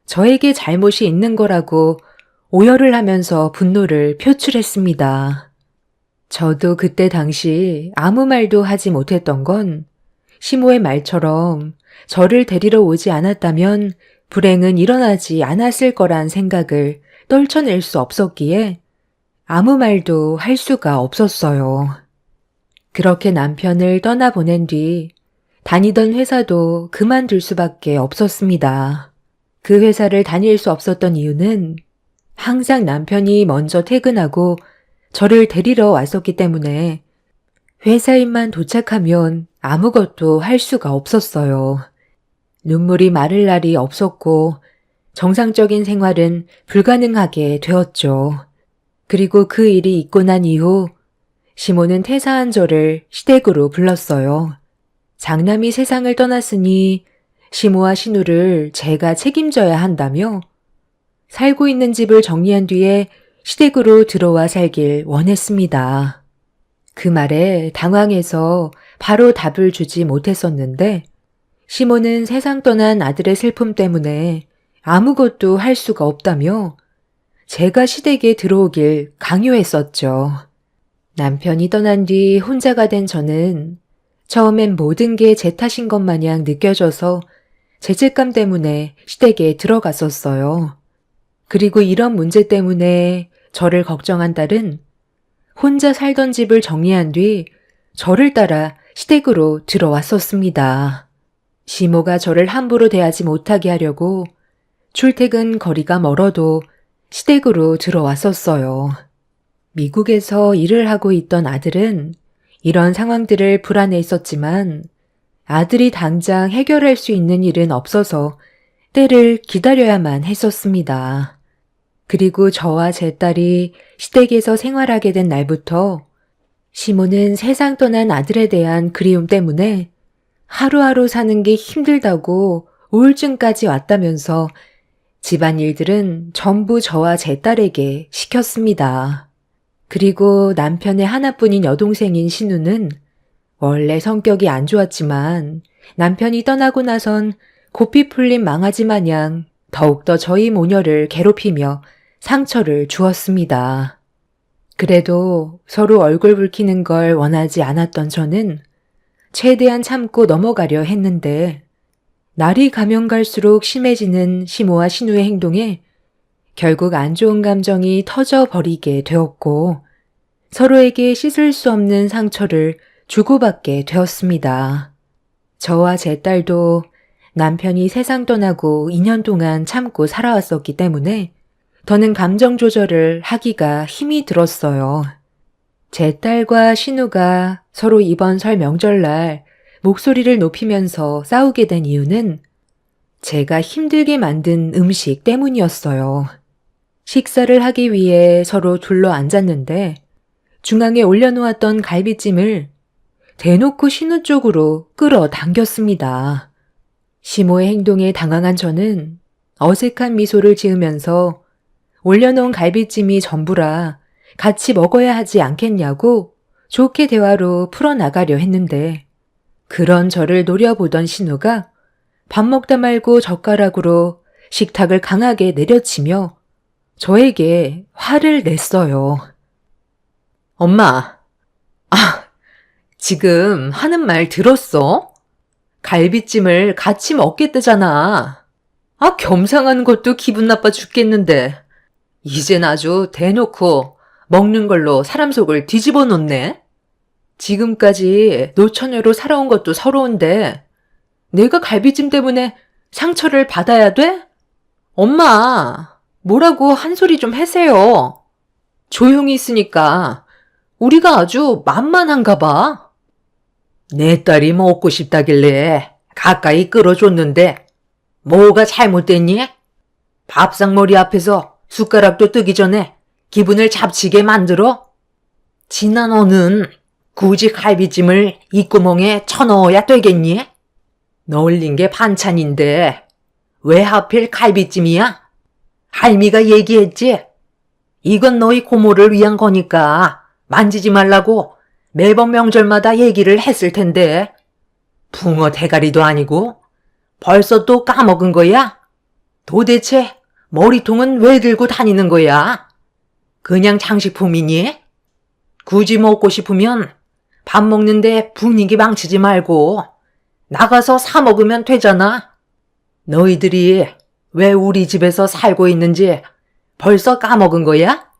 저에게 잘못이 있는 거라고 오열을 하면서 분노를 표출했습니다. 저도 그때 당시 아무 말도 하지 못했던 건 시모의 말처럼 저를 데리러 오지 않았다면 불행은 일어나지 않았을 거란 생각을 떨쳐낼 수 없었기에 아무 말도 할 수가 없었어요. 그렇게 남편을 떠나보낸 뒤 다니던 회사도 그만둘 수밖에 없었습니다. 그 회사를 다닐 수 없었던 이유는 항상 남편이 먼저 퇴근하고 저를 데리러 왔었기 때문에 회사에만 도착하면 아무것도 할 수가 없었어요. 눈물이 마를 날이 없었고 정상적인 생활은 불가능하게 되었죠. 그리고 그 일이 있고 난 이후 시모는 퇴사한 저를 시댁으로 불렀어요. 장남이 세상을 떠났으니 시모와 시누를 제가 책임져야 한다며 살고 있는 집을 정리한 뒤에 시댁으로 들어와 살길 원했습니다. 그 말에 당황해서 바로 답을 주지 못했었는데 시모는 세상 떠난 아들의 슬픔 때문에 아무것도 할 수가 없다며 제가 시댁에 들어오길 강요했었죠. 남편이 떠난 뒤 혼자가 된 저는 처음엔 모든 게 제 탓인 것 마냥 느껴져서 죄책감 때문에 시댁에 들어갔었어요. 그리고 이런 문제 때문에 저를 걱정한 딸은 혼자 살던 집을 정리한 뒤 저를 따라 시댁으로 들어왔었습니다. 시모가 저를 함부로 대하지 못하게 하려고 출퇴근 거리가 멀어도 시댁으로 들어왔었어요. 미국에서 일을 하고 있던 아들은 이런 상황들을 불안해 했었지만 아들이 당장 해결할 수 있는 일은 없어서 때를 기다려야만 했었습니다. 그리고 저와 제 딸이 시댁에서 생활하게 된 날부터 시모는 세상 떠난 아들에 대한 그리움 때문에 하루하루 사는 게 힘들다고 우울증까지 왔다면서 집안일들은 전부 저와 제 딸에게 시켰습니다. 그리고 남편의 하나뿐인 여동생인 신우는 원래 성격이 안 좋았지만 남편이 떠나고 나선 고삐 풀린 망아지 마냥 더욱더 저희 모녀를 괴롭히며 상처를 주었습니다. 그래도 서로 얼굴 붉히는 걸 원하지 않았던 저는 최대한 참고 넘어가려 했는데 날이 가면 갈수록 심해지는 시모와 신우의 행동에 결국 안 좋은 감정이 터져버리게 되었고 서로에게 씻을 수 없는 상처를 주고받게 되었습니다. 저와 제 딸도 남편이 세상 떠나고 2년 동안 참고 살아왔었기 때문에 더는 감정 조절을 하기가 힘이 들었어요. 제 딸과 신우가 서로 이번 설 명절날 목소리를 높이면서 싸우게 된 이유는 제가 힘들게 만든 음식 때문이었어요. 식사를 하기 위해 서로 둘러 앉았는데 중앙에 올려놓았던 갈비찜을 대놓고 신우 쪽으로 끌어당겼습니다. 시모의 행동에 당황한 저는 어색한 미소를 지으면서 올려놓은 갈비찜이 전부라 같이 먹어야 하지 않겠냐고 좋게 대화로 풀어나가려 했는데 그런 저를 노려보던 신우가 밥 먹다 말고 젓가락으로 식탁을 강하게 내려치며 저에게 화를 냈어요. 엄마, 지금 하는 말 들었어? 갈비찜을 같이 먹겠다잖아. 겸상하는 것도 기분 나빠 죽겠는데. 이젠 아주 대놓고 먹는 걸로 사람 속을 뒤집어 놓네? 지금까지 노처녀로 살아온 것도 서러운데 내가 갈비찜 때문에 상처를 받아야 돼? 엄마, 뭐라고 한 소리 좀 하세요. 조용히 있으니까 우리가 아주 만만한가 봐. 내 딸이 먹고 싶다길래 가까이 끌어줬는데 뭐가 잘못됐니? 밥상머리 앞에서 숟가락도 뜨기 전에 기분을 잡치게 만들어? 지난 너는 굳이 갈비찜을 입구멍에 쳐넣어야 되겠니? 널린 게 반찬인데 왜 하필 갈비찜이야? 할미가 얘기했지? 이건 너희 고모를 위한 거니까 만지지 말라고 매번 명절마다 얘기를 했을 텐데 붕어 대가리도 아니고 벌써 또 까먹은 거야? 도대체 머리통은 왜 들고 다니는 거야? 그냥 장식품이니? 굳이 먹고 싶으면 밥 먹는데 분위기 망치지 말고 나가서 사 먹으면 되잖아. 너희들이 왜 우리 집에서 살고 있는지 벌써 까먹은 거야?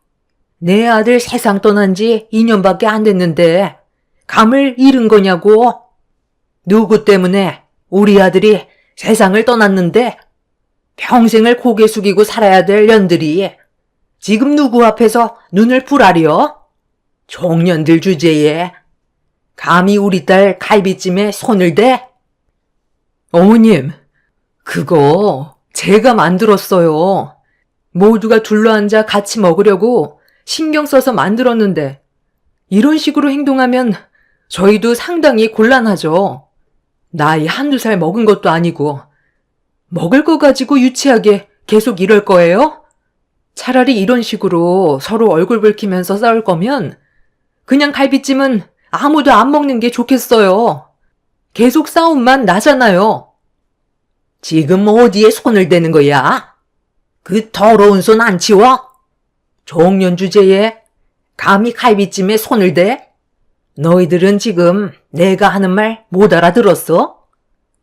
내 아들 세상 떠난 지 2년밖에 안 됐는데 감을 잃은 거냐고? 누구 때문에 우리 아들이 세상을 떠났는데 평생을 고개 숙이고 살아야 될 년들이 지금 누구 앞에서 눈을 부라려? 종년들 주제에 감히 우리 딸 갈비찜에 손을 대? 어머님, 그거 제가 만들었어요. 모두가 둘러앉아 같이 먹으려고 신경 써서 만들었는데 이런 식으로 행동하면 저희도 상당히 곤란하죠. 나이 한두 살 먹은 것도 아니고 먹을 거 가지고 유치하게 계속 이럴 거예요? 차라리 이런 식으로 서로 얼굴 붉히면서 싸울 거면 그냥 갈비찜은 아무도 안 먹는 게 좋겠어요. 계속 싸움만 나잖아요. 지금 어디에 손을 대는 거야? 그 더러운 손 안 치워? 종년 주제에 감히 갈비찜에 손을 대? 너희들은 지금 내가 하는 말 못 알아들었어?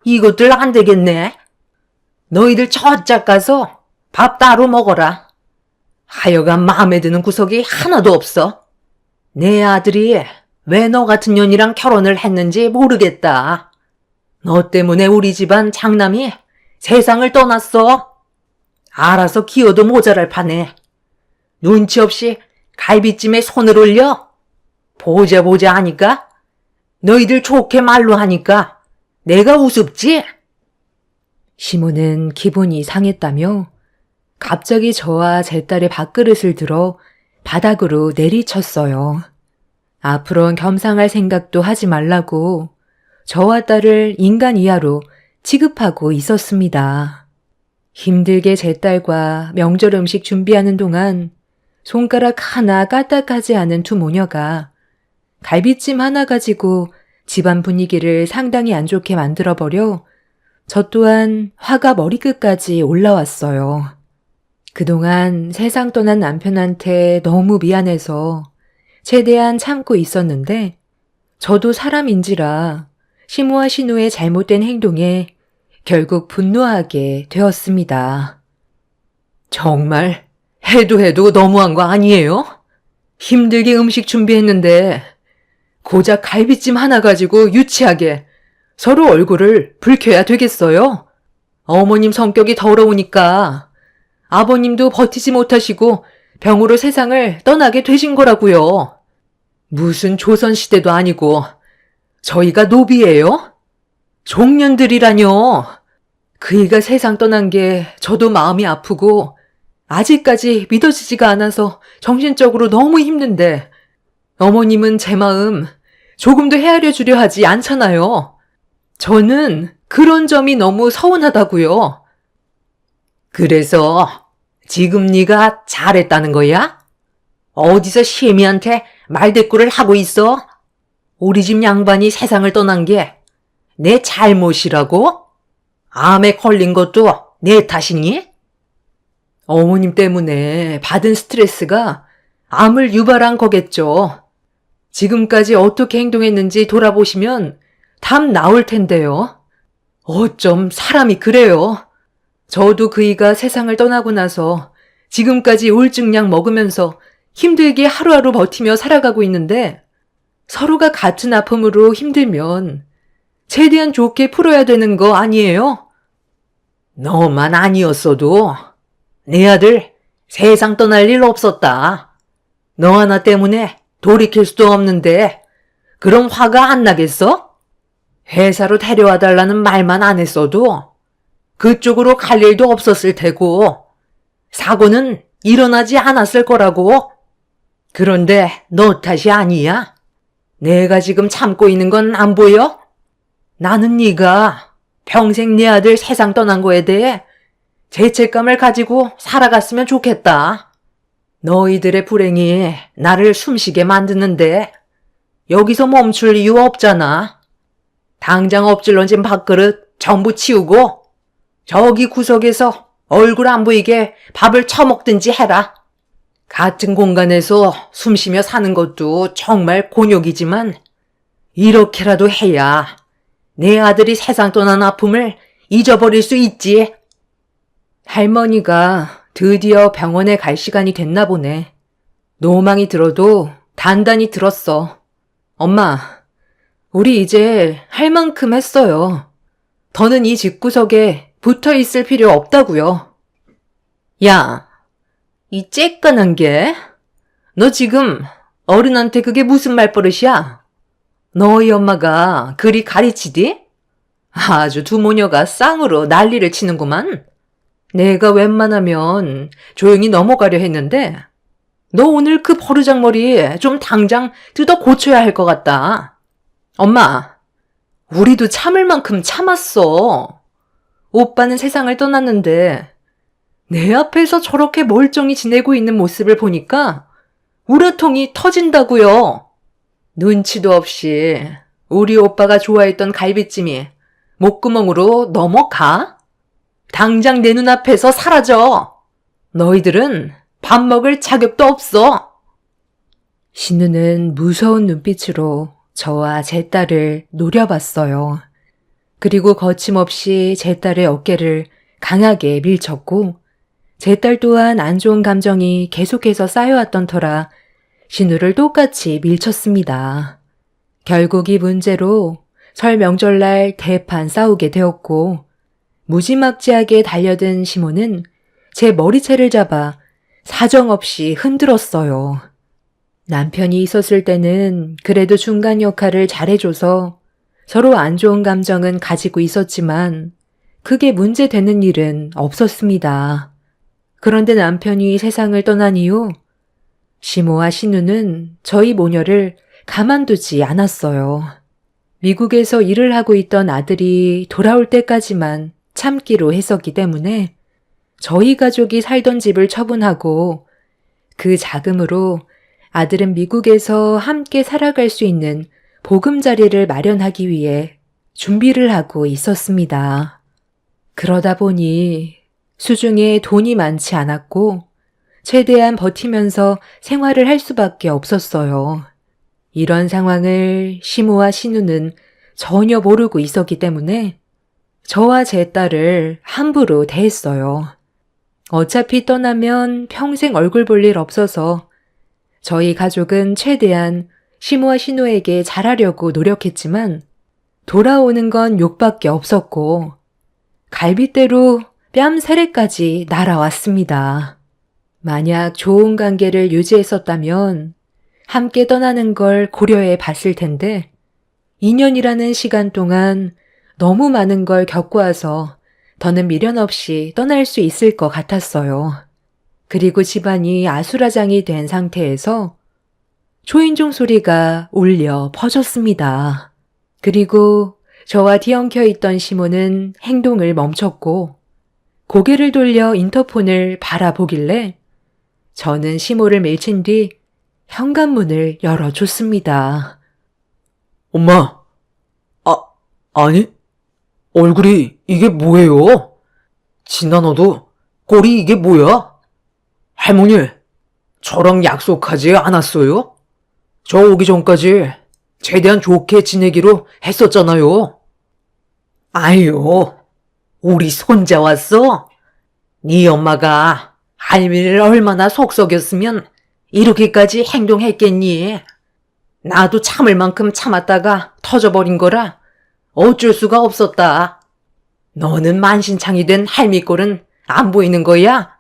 이것들 안 되겠네. 너희들 저짝 가서 밥 따로 먹어라. 하여간 마음에 드는 구석이 하나도 없어. 내 아들이 왜 너 같은 년이랑 결혼을 했는지 모르겠다. 너 때문에 우리 집안 장남이 세상을 떠났어. 알아서 기어도 모자랄 판에 눈치 없이 갈비찜에 손을 올려? 보자 하니까? 너희들 좋게 말로 하니까 내가 우습지? 시모는 기분이 상했다며 갑자기 저와 제 딸의 밥그릇을 들어 바닥으로 내리쳤어요. 앞으론 겸상할 생각도 하지 말라고 저와 딸을 인간 이하로 취급하고 있었습니다. 힘들게 제 딸과 명절 음식 준비하는 동안 손가락 하나 까딱하지 않은 두 모녀가 갈비찜 하나 가지고 집안 분위기를 상당히 안 좋게 만들어버려 저 또한 화가 머리끝까지 올라왔어요. 그동안 세상 떠난 남편한테 너무 미안해서 최대한 참고 있었는데 저도 사람인지라 시모와 신우의 잘못된 행동에 결국 분노하게 되었습니다. 정말 해도 너무한 거 아니에요? 힘들게 음식 준비했는데 고작 갈비찜 하나 가지고 유치하게 서로 얼굴을 붉혀야 되겠어요? 어머님 성격이 더러우니까 아버님도 버티지 못하시고 병으로 세상을 떠나게 되신 거라고요. 무슨 조선시대도 아니고 저희가 노비예요? 종년들이라뇨. 그이가 세상 떠난 게 저도 마음이 아프고 아직까지 믿어지지가 않아서 정신적으로 너무 힘든데 어머님은 제 마음 조금도 헤아려 주려 하지 않잖아요. 저는 그런 점이 너무 서운하다고요. 그래서 지금 네가 잘했다는 거야? 어디서 시애미한테 말대꾸를 하고 있어? 우리 집 양반이 세상을 떠난 게 내 잘못이라고? 암에 걸린 것도 내 탓이니? 어머님 때문에 받은 스트레스가 암을 유발한 거겠죠. 지금까지 어떻게 행동했는지 돌아보시면 답 나올 텐데요. 어쩜 사람이 그래요. 저도 그이가 세상을 떠나고 나서 지금까지 우울증약 먹으면서 힘들게 하루하루 버티며 살아가고 있는데 서로가 같은 아픔으로 힘들면 최대한 좋게 풀어야 되는 거 아니에요? 너만 아니었어도 내 아들 세상 떠날 일 없었다. 너 하나 때문에 돌이킬 수도 없는데 그럼 화가 안 나겠어? 회사로 데려와 달라는 말만 안 했어도 그쪽으로 갈 일도 없었을 테고 사고는 일어나지 않았을 거라고. 그런데 너 탓이 아니야. 내가 지금 참고 있는 건 안 보여? 나는 네가 평생 내 아들 세상 떠난 거에 대해 죄책감을 가지고 살아갔으면 좋겠다. 너희들의 불행이 나를 숨쉬게 만드는데 여기서 멈출 이유 없잖아. 당장 엎질러진 밥그릇 전부 치우고 저기 구석에서 얼굴 안 보이게 밥을 처먹든지 해라. 같은 공간에서 숨쉬며 사는 것도 정말 곤욕이지만 이렇게라도 해야 내 아들이 세상 떠난 아픔을 잊어버릴 수 있지. 할머니가 드디어 병원에 갈 시간이 됐나 보네. 노망이 들어도 단단히 들었어. 엄마, 우리 이제 할 만큼 했어요. 더는 이 집구석에 붙어 있을 필요 없다고요. 야, 이 쬐깐한 게? 너 지금 어른한테 그게 무슨 말버릇이야? 너희 엄마가 그리 가르치디? 아주 두 모녀가 쌍으로 난리를 치는구만. 내가 웬만하면 조용히 넘어가려 했는데 너 오늘 그 버르장머리 좀 당장 뜯어 고쳐야 할 것 같다. 엄마, 우리도 참을 만큼 참았어. 오빠는 세상을 떠났는데 내 앞에서 저렇게 멀쩡히 지내고 있는 모습을 보니까 우라통이 터진다고요. 눈치도 없이 우리 오빠가 좋아했던 갈비찜이 목구멍으로 넘어가? 당장 내 눈앞에서 사라져. 너희들은 밥 먹을 자격도 없어. 신우는 무서운 눈빛으로 저와 제 딸을 노려봤어요. 그리고 거침없이 제 딸의 어깨를 강하게 밀쳤고 제 딸 또한 안 좋은 감정이 계속해서 쌓여왔던 터라 신우를 똑같이 밀쳤습니다. 결국 이 문제로 설 명절날 대판 싸우게 되었고 무지막지하게 달려든 시모는 제 머리채를 잡아 사정없이 흔들었어요. 남편이 있었을 때는 그래도 중간 역할을 잘해줘서 서로 안 좋은 감정은 가지고 있었지만 그게 문제되는 일은 없었습니다. 그런데 남편이 세상을 떠난 이후 시모와 신우는 저희 모녀를 가만두지 않았어요. 미국에서 일을 하고 있던 아들이 돌아올 때까지만 참기로 했었기 때문에 저희 가족이 살던 집을 처분하고 그 자금으로 아들은 미국에서 함께 살아갈 수 있는 보금자리를 마련하기 위해 준비를 하고 있었습니다. 그러다 보니 수중에 돈이 많지 않았고 최대한 버티면서 생활을 할 수밖에 없었어요. 이런 상황을 시모와 신우는 전혀 모르고 있었기 때문에 저와 제 딸을 함부로 대했어요. 어차피 떠나면 평생 얼굴 볼 일 없어서 저희 가족은 최대한 시모와 신우에게 잘하려고 노력했지만 돌아오는 건 욕밖에 없었고 갈빗대로 뺨 세례까지 날아왔습니다. 만약 좋은 관계를 유지했었다면 함께 떠나는 걸 고려해 봤을 텐데 2년이라는 시간 동안 너무 많은 걸 겪고 와서 더는 미련 없이 떠날 수 있을 것 같았어요. 그리고 집안이 아수라장이 된 상태에서 초인종 소리가 울려 퍼졌습니다. 그리고 저와 뒤엉켜 있던 시모는 행동을 멈췄고 고개를 돌려 인터폰을 바라보길래 저는 시모를 밀친 뒤 현관문을 열어줬습니다. 엄마, 아니, 얼굴이 이게 뭐예요? 진아 너도 꼴이 이게 뭐야? 할머니, 저랑 약속하지 않았어요? 저 오기 전까지 최대한 좋게 지내기로 했었잖아요. 아유, 우리 손자 왔어? 네 엄마가 할머니를 얼마나 속썩였으면 이렇게까지 행동했겠니? 나도 참을 만큼 참았다가 터져버린 거라 어쩔 수가 없었다. 너는 만신창이 된 할미 꼴은 안 보이는 거야?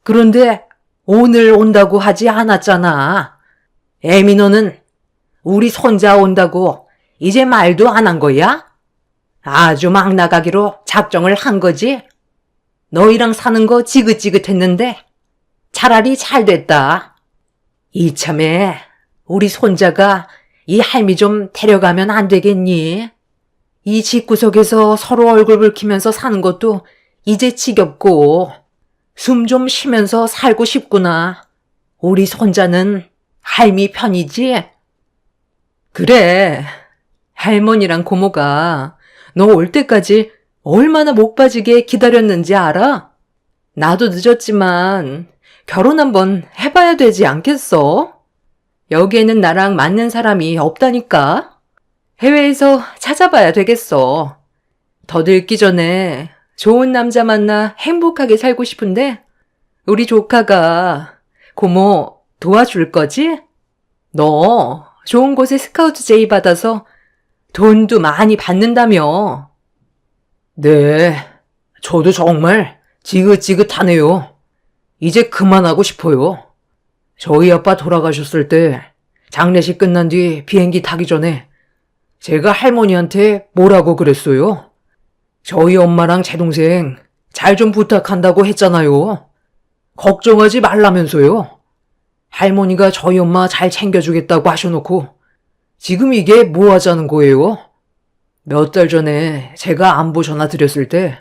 그런데 오늘 온다고 하지 않았잖아. 애미 너는 우리 손자 온다고 이제 말도 안 한 거야? 아주 막 나가기로 작정을 한 거지? 너희랑 사는 거 지긋지긋했는데 차라리 잘 됐다. 이참에 우리 손자가 이 할미 좀 데려가면 안 되겠니? 이 집구석에서 서로 얼굴 붉히면서 사는 것도 이제 지겹고 숨 좀 쉬면서 살고 싶구나. 우리 손자는 할미 편이지? 그래, 할머니랑 고모가 너 올 때까지 얼마나 목 빠지게 기다렸는지 알아? 나도 늦었지만 결혼 한번 해봐야 되지 않겠어? 여기에는 나랑 맞는 사람이 없다니까? 해외에서 찾아봐야 되겠어. 더 늙기 전에 좋은 남자 만나 행복하게 살고 싶은데 우리 조카가 고모 도와줄 거지? 너 좋은 곳에 스카우트 제의 받아서 돈도 많이 받는다며. 네, 저도 정말 지긋지긋하네요. 이제 그만하고 싶어요. 저희 아빠 돌아가셨을 때 장례식 끝난 뒤 비행기 타기 전에 제가 할머니한테 뭐라고 그랬어요? 저희 엄마랑 제 동생 잘 좀 부탁한다고 했잖아요. 걱정하지 말라면서요. 할머니가 저희 엄마 잘 챙겨주겠다고 하셔놓고 지금 이게 뭐 하자는 거예요? 몇 달 전에 제가 안부 전화 드렸을 때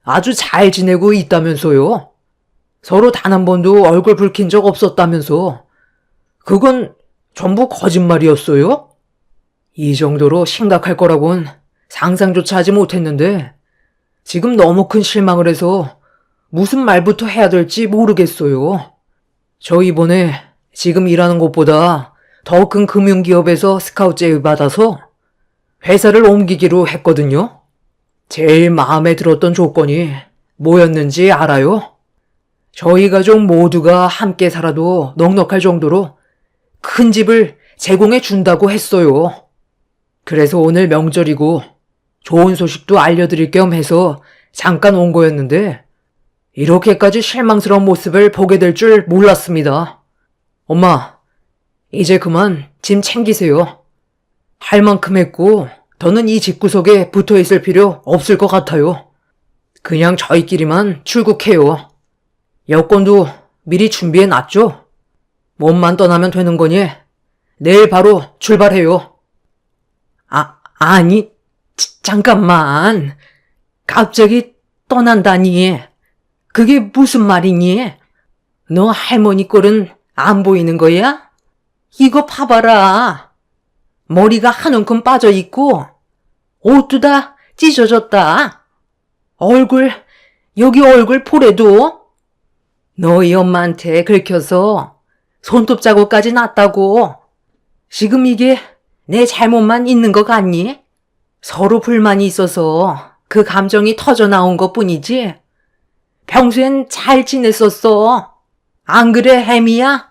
아주 잘 지내고 있다면서요. 서로 단 한 번도 얼굴 붉힌 적 없었다면서. 그건 전부 거짓말이었어요? 이 정도로 심각할 거라곤 상상조차 하지 못했는데 지금 너무 큰 실망을 해서 무슨 말부터 해야 될지 모르겠어요. 저 이번에 지금 일하는 곳보다 더 큰 금융기업에서 스카우트 제의 받아서 회사를 옮기기로 했거든요. 제일 마음에 들었던 조건이 뭐였는지 알아요? 저희 가족 모두가 함께 살아도 넉넉할 정도로 큰 집을 제공해 준다고 했어요. 그래서 오늘 명절이고 좋은 소식도 알려드릴 겸 해서 잠깐 온 거였는데 이렇게까지 실망스러운 모습을 보게 될 줄 몰랐습니다. 엄마, 이제 그만 짐 챙기세요. 할 만큼 했고 더는 이 집구석에 붙어 있을 필요 없을 것 같아요. 그냥 저희끼리만 출국해요. 여권도 미리 준비해 놨죠? 몸만 떠나면 되는 거니 내일 바로 출발해요. 아니, 잠깐만. 갑자기 떠난다니. 그게 무슨 말이니? 너 할머니 꼴은 안 보이는 거야? 이거 봐봐라. 머리가 한 움큼 빠져 있고, 옷도 다 찢어졌다. 여기 얼굴 보래도 너희 엄마한테 긁혀서 손톱 자국까지 났다고. 지금 이게 내 잘못만 있는 거 같니? 서로 불만이 있어서 그 감정이 터져 나온 것 뿐이지. 평소엔 잘 지냈었어. 안 그래, 혜미야?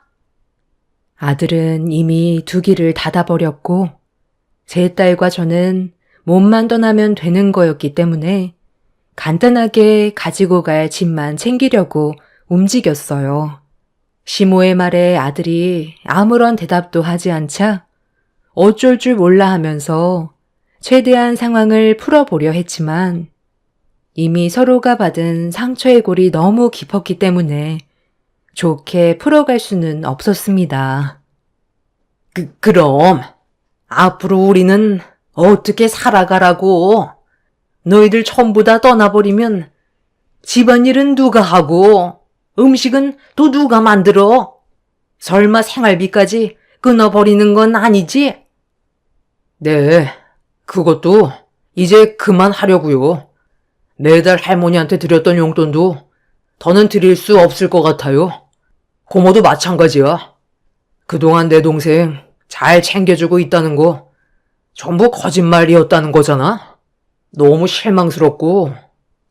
아들은 이미 두 귀를 닫아버렸고 제 딸과 저는 몸만 떠나면 되는 거였기 때문에 간단하게 가지고 갈 짐만 챙기려고 움직였어요. 시모의 말에 아들이 아무런 대답도 하지 않자 어쩔 줄 몰라 하면서 최대한 상황을 풀어보려 했지만 이미 서로가 받은 상처의 골이 너무 깊었기 때문에 좋게 풀어갈 수는 없었습니다. 그럼 앞으로 우리는 어떻게 살아가라고? 너희들 전부 다 떠나버리면 집안일은 누가 하고 음식은 또 누가 만들어? 설마 생활비까지 끊어버리는 건 아니지? 네, 그것도 이제 그만하려고요. 매달 할머니한테 드렸던 용돈도 더는 드릴 수 없을 것 같아요. 고모도 마찬가지야. 그동안 내 동생 잘 챙겨주고 있다는 거 전부 거짓말이었다는 거잖아. 너무 실망스럽고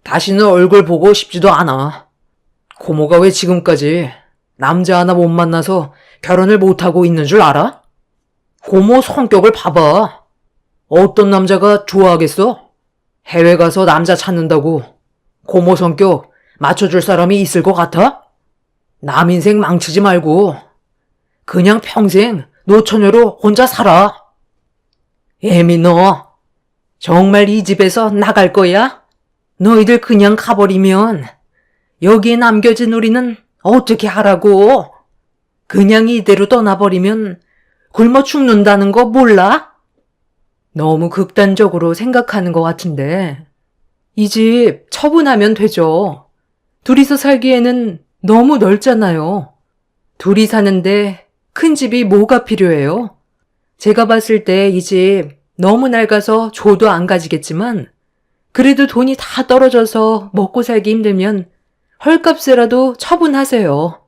다시는 얼굴 보고 싶지도 않아. 고모가 왜 지금까지 남자 하나 못 만나서 결혼을 못하고 있는 줄 알아? 고모 성격을 봐봐. 어떤 남자가 좋아하겠어? 해외 가서 남자 찾는다고 고모 성격 맞춰줄 사람이 있을 것 같아? 남 인생 망치지 말고 그냥 평생 노처녀로 혼자 살아. 애미 너 정말 이 집에서 나갈 거야? 너희들 그냥 가버리면 여기에 남겨진 우리는 어떻게 하라고? 그냥 이대로 떠나버리면 굶어 죽는다는 거 몰라? 너무 극단적으로 생각하는 것 같은데 이 집 처분하면 되죠. 둘이서 살기에는 너무 넓잖아요. 둘이 사는데 큰 집이 뭐가 필요해요? 제가 봤을 때 이 집 너무 낡아서 조도 안 가지겠지만 그래도 돈이 다 떨어져서 먹고 살기 힘들면 헐값이라도 처분하세요.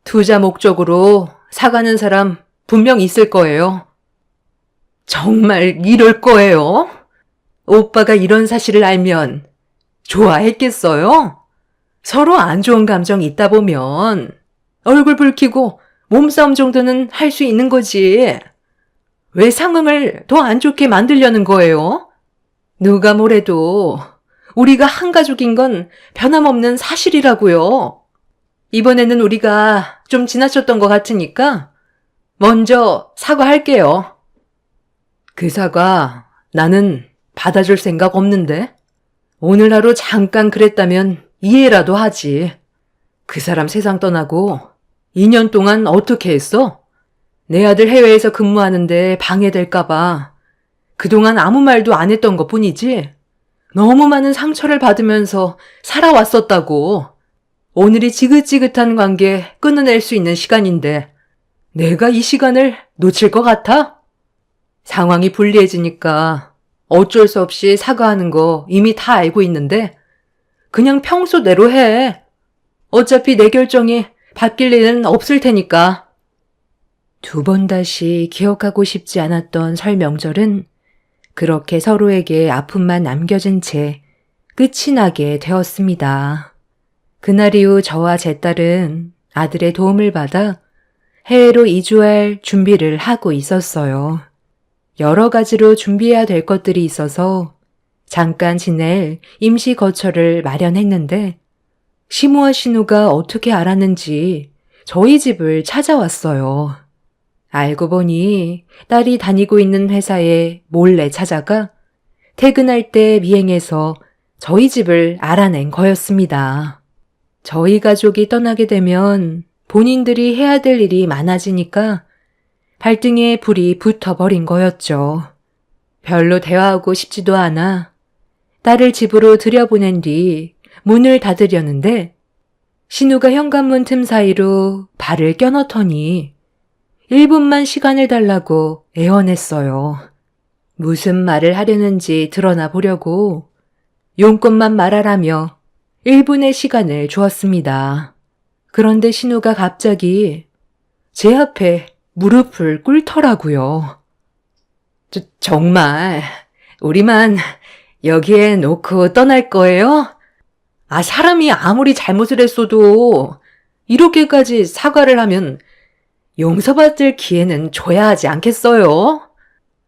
투자 목적으로 사가는 사람 분명 있을 거예요. 정말 이럴 거예요? 오빠가 이런 사실을 알면 좋아했겠어요? 서로 안 좋은 감정 있다 보면 얼굴 붉히고 몸싸움 정도는 할 수 있는 거지. 왜 상황을 더 안 좋게 만들려는 거예요? 누가 뭐래도 우리가 한 가족인 건 변함없는 사실이라고요. 이번에는 우리가 좀 지나쳤던 것 같으니까 먼저 사과할게요. 그 사과 나는 받아줄 생각 없는데? 오늘 하루 잠깐 그랬다면 이해라도 하지. 그 사람 세상 떠나고 2년 동안 어떻게 했어? 내 아들 해외에서 근무하는데 방해될까봐 그동안 아무 말도 안 했던 것 뿐이지 너무 많은 상처를 받으면서 살아왔었다고. 오늘이 지긋지긋한 관계 끊어낼 수 있는 시간인데 내가 이 시간을 놓칠 것 같아? 상황이 불리해지니까 어쩔 수 없이 사과하는 거 이미 다 알고 있는데 그냥 평소대로 해. 어차피 내 결정이 바뀔 일은 없을 테니까. 두 번 다시 기억하고 싶지 않았던 설 명절은 그렇게 서로에게 아픔만 남겨진 채 끝이 나게 되었습니다. 그날 이후 저와 제 딸은 아들의 도움을 받아 해외로 이주할 준비를 하고 있었어요. 여러 가지로 준비해야 될 것들이 있어서 잠깐 지낼 임시 거처를 마련했는데 시모와 신우가 어떻게 알았는지 저희 집을 찾아왔어요. 알고 보니 딸이 다니고 있는 회사에 몰래 찾아가 퇴근할 때 미행해서 저희 집을 알아낸 거였습니다. 저희 가족이 떠나게 되면 본인들이 해야 될 일이 많아지니까 발등에 불이 붙어버린 거였죠. 별로 대화하고 싶지도 않아 딸을 집으로 들여보낸 뒤 문을 닫으려는데 신우가 현관문 틈 사이로 발을 껴넣더니 1분만 시간을 달라고 애원했어요. 무슨 말을 하려는지 드러나 보려고 용건만 말하라며 1분의 시간을 주었습니다. 그런데 신우가 갑자기 제 앞에 무릎을 꿇더라고요. 정말 우리만 여기에 놓고 떠날 거예요? 사람이 아무리 잘못을 했어도 이렇게까지 사과를 하면 용서받을 기회는 줘야 하지 않겠어요?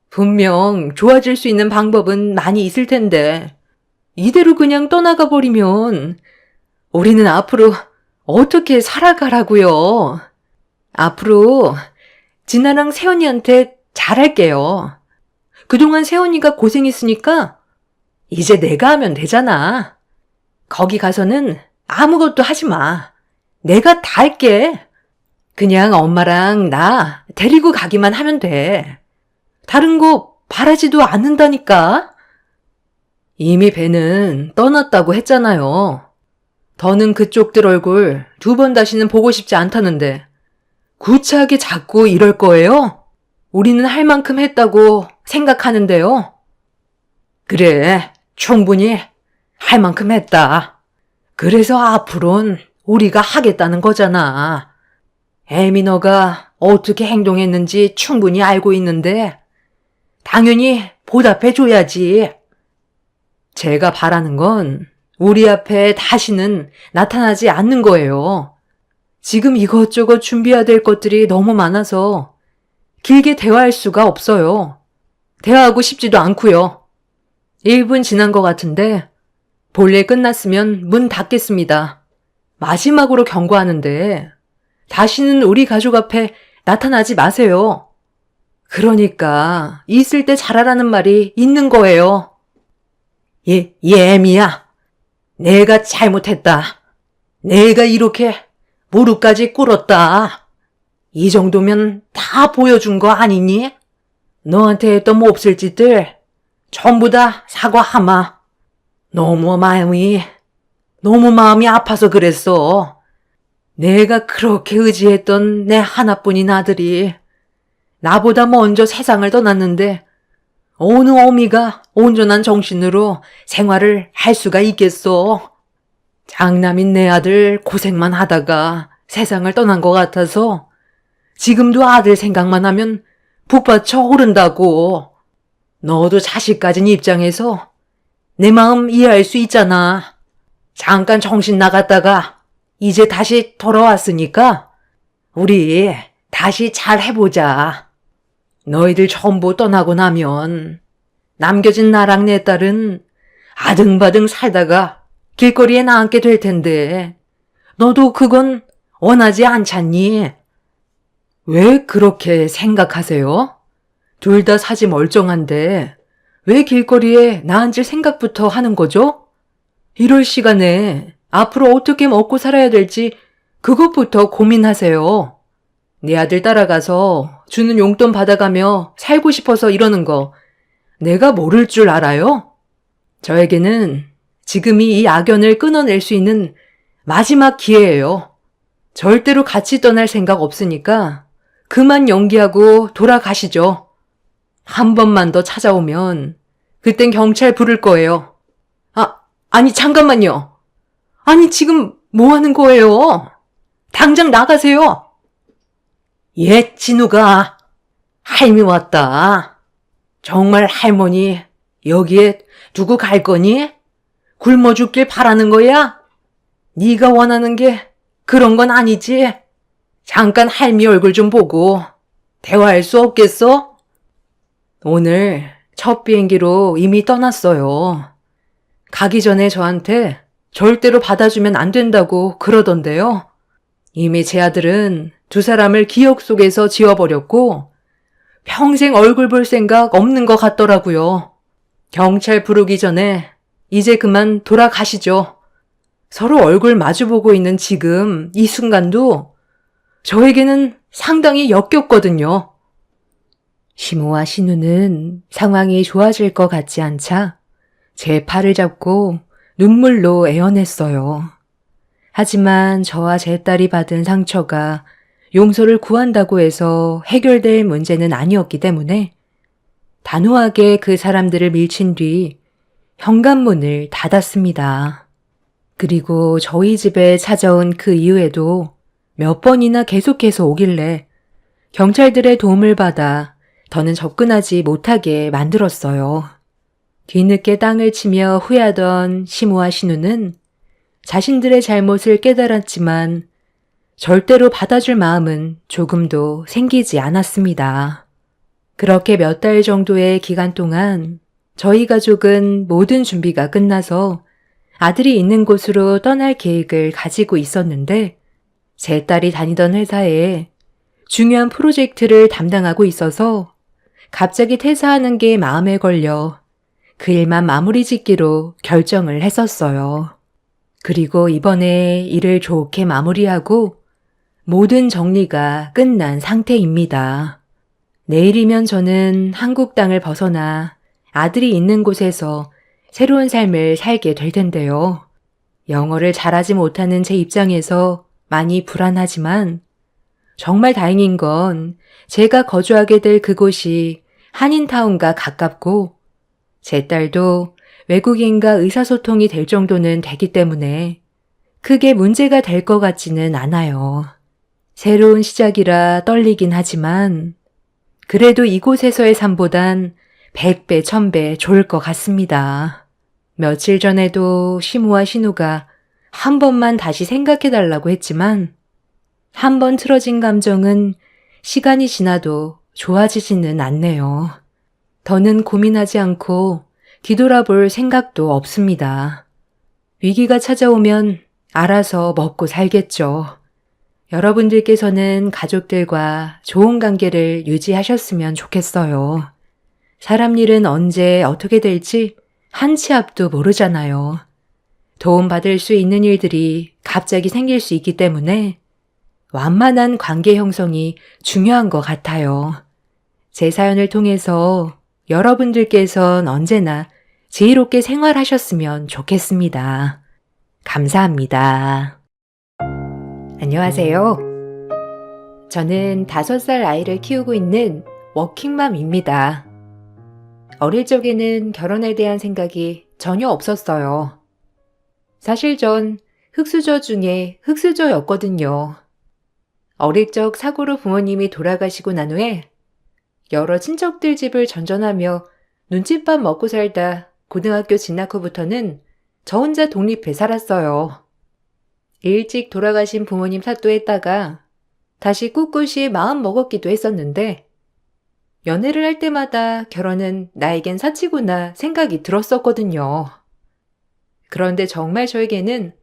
분명 좋아질 수 있는 방법은 많이 있을 텐데 이대로 그냥 떠나가 버리면 우리는 앞으로 어떻게 살아가라고요? 앞으로 진아랑 세연이한테 잘할게요. 그동안 세연이가 고생했으니까 이제 내가 하면 되잖아. 거기 가서는 아무것도 하지 마. 내가 다 할게. 그냥 엄마랑 나 데리고 가기만 하면 돼. 다른 거 바라지도 않는다니까. 이미 배는 떠났다고 했잖아요. 더는 그쪽들 얼굴 2번 다시는 보고 싶지 않다는데 구차하게 자꾸 이럴 거예요? 우리는 할 만큼 했다고 생각하는데요. 그래, 충분히 할 만큼 했다. 그래서 앞으로는 우리가 하겠다는 거잖아. 애미 너가 어떻게 행동했는지 충분히 알고 있는데 당연히 보답해줘야지. 제가 바라는 건 우리 앞에 다시는 나타나지 않는 거예요. 지금 이것저것 준비해야 될 것들이 너무 많아서 길게 대화할 수가 없어요. 대화하고 싶지도 않고요. 1분 지난 것 같은데 볼일 끝났으면 문 닫겠습니다. 마지막으로 경고하는데 다시는 우리 가족 앞에 나타나지 마세요. 그러니까 있을 때 잘하라는 말이 있는 거예요. 예미야. 내가 잘못했다. 내가 이렇게 무릎까지 꿇었다. 이 정도면 다 보여준 거 아니니? 너한테 했던 몹쓸 짓들 전부 다 사과하마. 너무 마음이 아파서 그랬어. 내가 그렇게 의지했던 내 하나뿐인 아들이 나보다 먼저 세상을 떠났는데 어느 어미가 온전한 정신으로 생활을 할 수가 있겠어. 장남인 내 아들 고생만 하다가 세상을 떠난 것 같아서 지금도 아들 생각만 하면 북받쳐 오른다고. 너도 자식 가진 입장에서 내 마음 이해할 수 있잖아. 잠깐 정신 나갔다가 이제 다시 돌아왔으니까 우리 다시 잘 해보자. 너희들 전부 떠나고 나면 남겨진 나랑 내 딸은 아등바등 살다가 길거리에 나앉게 될 텐데 너도 그건 원하지 않잖니? 왜 그렇게 생각하세요? 둘 다 사지 멀쩡한데 왜 길거리에 나앉을 생각부터 하는 거죠? 이럴 시간에 앞으로 어떻게 먹고 살아야 될지 그것부터 고민하세요. 내 아들 따라가서 주는 용돈 받아가며 살고 싶어서 이러는 거 내가 모를 줄 알아요? 저에게는 지금이 이 악연을 끊어낼 수 있는 마지막 기회예요. 절대로 같이 떠날 생각 없으니까 그만 연기하고 돌아가시죠. 한 번만 더 찾아오면 그땐 경찰 부를 거예요. 아니 잠깐만요. 아니 지금 뭐 하는 거예요? 당장 나가세요. 진우가 할미 왔다. 정말 할머니 여기에 두고 갈 거니? 굶어 죽길 바라는 거야? 네가 원하는 게 그런 건 아니지? 잠깐 할미 얼굴 좀 보고 대화할 수 없겠어? 오늘 첫 비행기로 이미 떠났어요. 가기 전에 저한테 절대로 받아주면 안 된다고 그러던데요. 이미 제 아들은 두 사람을 기억 속에서 지워버렸고 평생 얼굴 볼 생각 없는 것 같더라고요. 경찰 부르기 전에 이제 그만 돌아가시죠. 서로 얼굴 마주보고 있는 지금 이 순간도 저에게는 상당히 역겹거든요. 시모와 신우는 상황이 좋아질 것 같지 않자 제 팔을 잡고 눈물로 애원했어요. 하지만 저와 제 딸이 받은 상처가 용서를 구한다고 해서 해결될 문제는 아니었기 때문에 단호하게 그 사람들을 밀친 뒤 현관문을 닫았습니다. 그리고 저희 집에 찾아온 그 이후에도 몇 번이나 계속해서 오길래 경찰들의 도움을 받아 더는 접근하지 못하게 만들었어요. 뒤늦게 땅을 치며 후회하던 시모와 신우는 자신들의 잘못을 깨달았지만 절대로 받아줄 마음은 조금도 생기지 않았습니다. 그렇게 몇 달 정도의 기간 동안 저희 가족은 모든 준비가 끝나서 아들이 있는 곳으로 떠날 계획을 가지고 있었는데 제 딸이 다니던 회사에 중요한 프로젝트를 담당하고 있어서 갑자기 퇴사하는 게 마음에 걸려 그 일만 마무리 짓기로 결정을 했었어요. 그리고 이번에 일을 좋게 마무리하고 모든 정리가 끝난 상태입니다. 내일이면 저는 한국 땅을 벗어나 아들이 있는 곳에서 새로운 삶을 살게 될 텐데요. 영어를 잘하지 못하는 제 입장에서 많이 불안하지만 정말 다행인 건 제가 거주하게 될 그곳이 한인타운과 가깝고 제 딸도 외국인과 의사소통이 될 정도는 되기 때문에 크게 문제가 될 것 같지는 않아요. 새로운 시작이라 떨리긴 하지만 그래도 이곳에서의 삶보단 100배, 1000배 좋을 것 같습니다. 며칠 전에도 시모와 신우가 한 번만 다시 생각해달라고 했지만 한 번 틀어진 감정은 시간이 지나도 좋아지지는 않네요. 더는 고민하지 않고 뒤돌아볼 생각도 없습니다. 위기가 찾아오면 알아서 먹고 살겠죠. 여러분들께서는 가족들과 좋은 관계를 유지하셨으면 좋겠어요. 사람 일은 언제 어떻게 될지 한 치 앞도 모르잖아요. 도움받을 수 있는 일들이 갑자기 생길 수 있기 때문에 완만한 관계 형성이 중요한 것 같아요. 제 사연을 통해서 여러분들께선 언제나 지혜롭게 생활하셨으면 좋겠습니다. 감사합니다. 안녕하세요. 저는 5살 아이를 키우고 있는 워킹맘입니다. 어릴 적에는 결혼에 대한 생각이 전혀 없었어요. 사실 전 흙수저 중에 흙수저였거든요. 어릴 적 사고로 부모님이 돌아가시고 난 후에 여러 친척들 집을 전전하며 눈칫밥 먹고 살다 고등학교 진학 후부터는 저 혼자 독립해 살았어요. 일찍 돌아가신 부모님 탓도했다가 다시 꿋꿋이 마음 먹었기도 했었는데 연애를 할 때마다 결혼은 나에겐 사치구나 생각이 들었었거든요. 그런데 정말 저에게는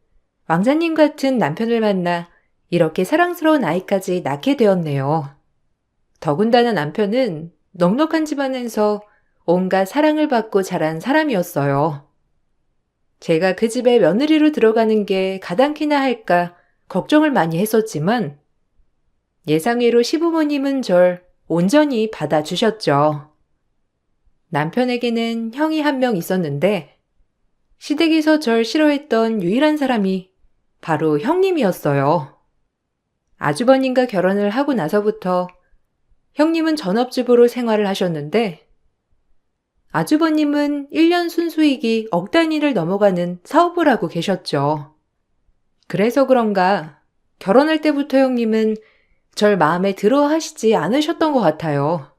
왕자님 같은 남편을 만나 이렇게 사랑스러운 아이까지 낳게 되었네요. 더군다나 남편은 넉넉한 집안에서 온갖 사랑을 받고 자란 사람이었어요. 제가 그 집에 며느리로 들어가는 게 가당키나 할까 걱정을 많이 했었지만 예상외로 시부모님은 절 온전히 받아주셨죠. 남편에게는 형이 한 명 있었는데 시댁에서 절 싫어했던 유일한 사람이 바로 형님이었어요. 아주버님과 결혼을 하고 나서부터 형님은 전업주부로 생활을 하셨는데 아주버님은 1년 순수익이 억 단위를 넘어가는 사업을 하고 계셨죠. 그래서 그런가 결혼할 때부터 형님은 절 마음에 들어 하시지 않으셨던 것 같아요.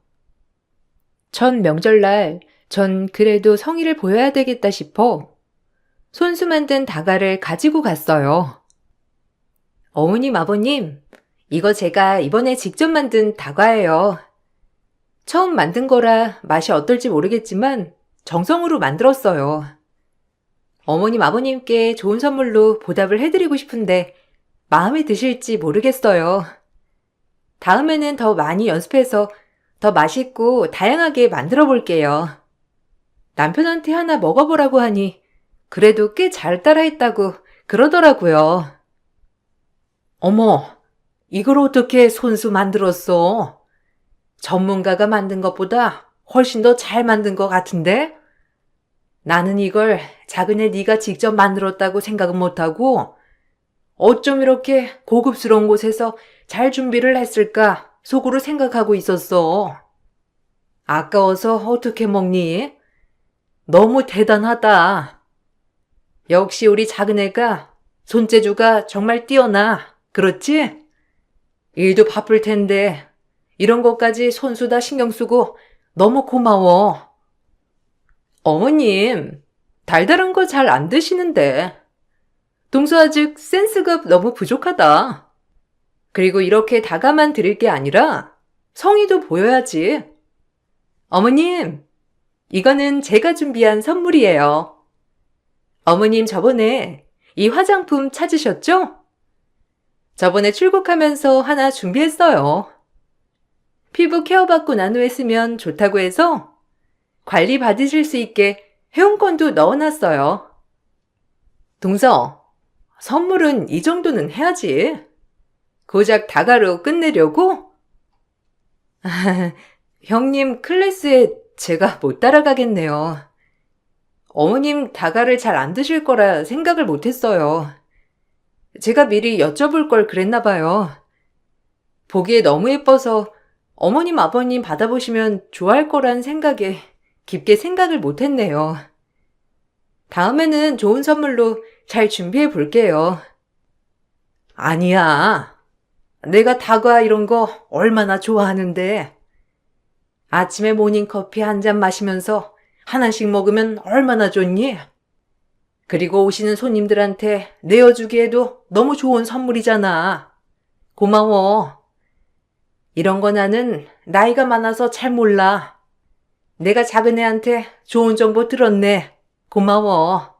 첫 명절날 전 그래도 성의를 보여야 되겠다 싶어 손수 만든 다가를 가지고 갔어요. 어머님, 아버님, 이거 제가 이번에 직접 만든 다과예요. 처음 만든 거라 맛이 어떨지 모르겠지만 정성으로 만들었어요. 어머님, 아버님께 좋은 선물로 보답을 해드리고 싶은데 마음에 드실지 모르겠어요. 다음에는 더 많이 연습해서 더 맛있고 다양하게 만들어 볼게요. 남편한테 하나 먹어보라고 하니 그래도 꽤 잘 따라했다고 그러더라고요. 어머, 이걸 어떻게 손수 만들었어? 전문가가 만든 것보다 훨씬 더 잘 만든 것 같은데? 나는 이걸 작은애 네가 직접 만들었다고 생각은 못하고 어쩜 이렇게 고급스러운 곳에서 잘 준비를 했을까 속으로 생각하고 있었어. 아까워서 어떻게 먹니? 너무 대단하다. 역시 우리 작은애가 손재주가 정말 뛰어나. 그렇지? 일도 바쁠 텐데 이런 것까지 손수 다 신경 쓰고 너무 고마워. 어머님, 달달한 거 잘 안 드시는데. 동서 아직 센스가 너무 부족하다. 그리고 이렇게 다가만 드릴 게 아니라 성의도 보여야지. 어머님, 이거는 제가 준비한 선물이에요. 어머님 저번에 이 화장품 찾으셨죠? 저번에 출국하면서 하나 준비했어요. 피부 케어받고 난 후에 쓰면 좋다고 해서 관리 받으실 수 있게 회원권도 넣어놨어요. 동서, 선물은 이 정도는 해야지. 고작 다가로 끝내려고? 형님 클래스에 제가 못 따라가겠네요. 어머님 다가를 잘 안 드실 거라 생각을 못했어요. 제가 미리 여쭤볼 걸 그랬나 봐요. 보기에 너무 예뻐서 어머님 아버님 받아보시면 좋아할 거란 생각에 깊게 생각을 못했네요. 다음에는 좋은 선물로 잘 준비해 볼게요. 아니야. 내가 다과 이런 거 얼마나 좋아하는데. 아침에 모닝커피 한 잔 마시면서 하나씩 먹으면 얼마나 좋니? 그리고 오시는 손님들한테 내어주기에도 너무 좋은 선물이잖아. 고마워. 이런 거 나는 나이가 많아서 잘 몰라. 내가 작은 애한테 좋은 정보 들었네. 고마워.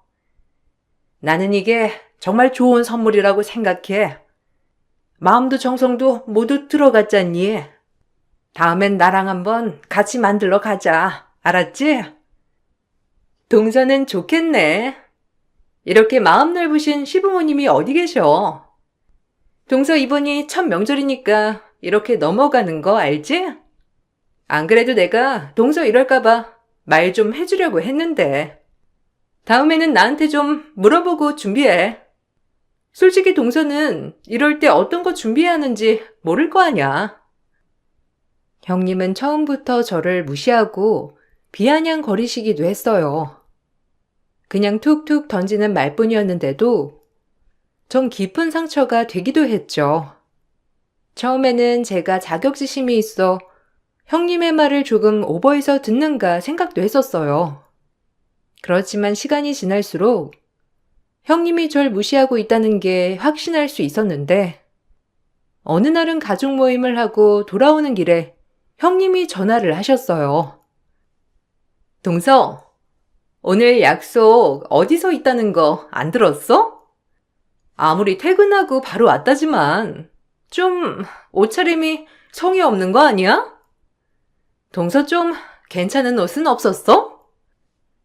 나는 이게 정말 좋은 선물이라고 생각해. 마음도 정성도 모두 들어갔잖니. 다음엔 나랑 한번 같이 만들러 가자. 알았지? 동서는 좋겠네. 이렇게 마음 넓으신 시부모님이 어디 계셔? 동서 이번이 첫 명절이니까 이렇게 넘어가는 거 알지? 안 그래도 내가 동서 이럴까봐 말 좀 해주려고 했는데. 다음에는 나한테 좀 물어보고 준비해. 솔직히 동서는 이럴 때 어떤 거 준비해야 하는지 모를 거 아냐. 형님은 처음부터 저를 무시하고 비아냥거리시기도 했어요. 그냥 툭툭 던지는 말뿐이었는데도 전 깊은 상처가 되기도 했죠. 처음에는 제가 자격지심이 있어 형님의 말을 조금 오버해서 듣는가 생각도 했었어요. 그렇지만 시간이 지날수록 형님이 절 무시하고 있다는 게 확신할 수 있었는데 어느 날은 가족 모임을 하고 돌아오는 길에 형님이 전화를 하셨어요. 동서, 오늘 약속 어디서 있다는 거 안 들었어? 아무리 퇴근하고 바로 왔다지만 좀 옷차림이 성의 없는 거 아니야? 동서 좀 괜찮은 옷은 없었어?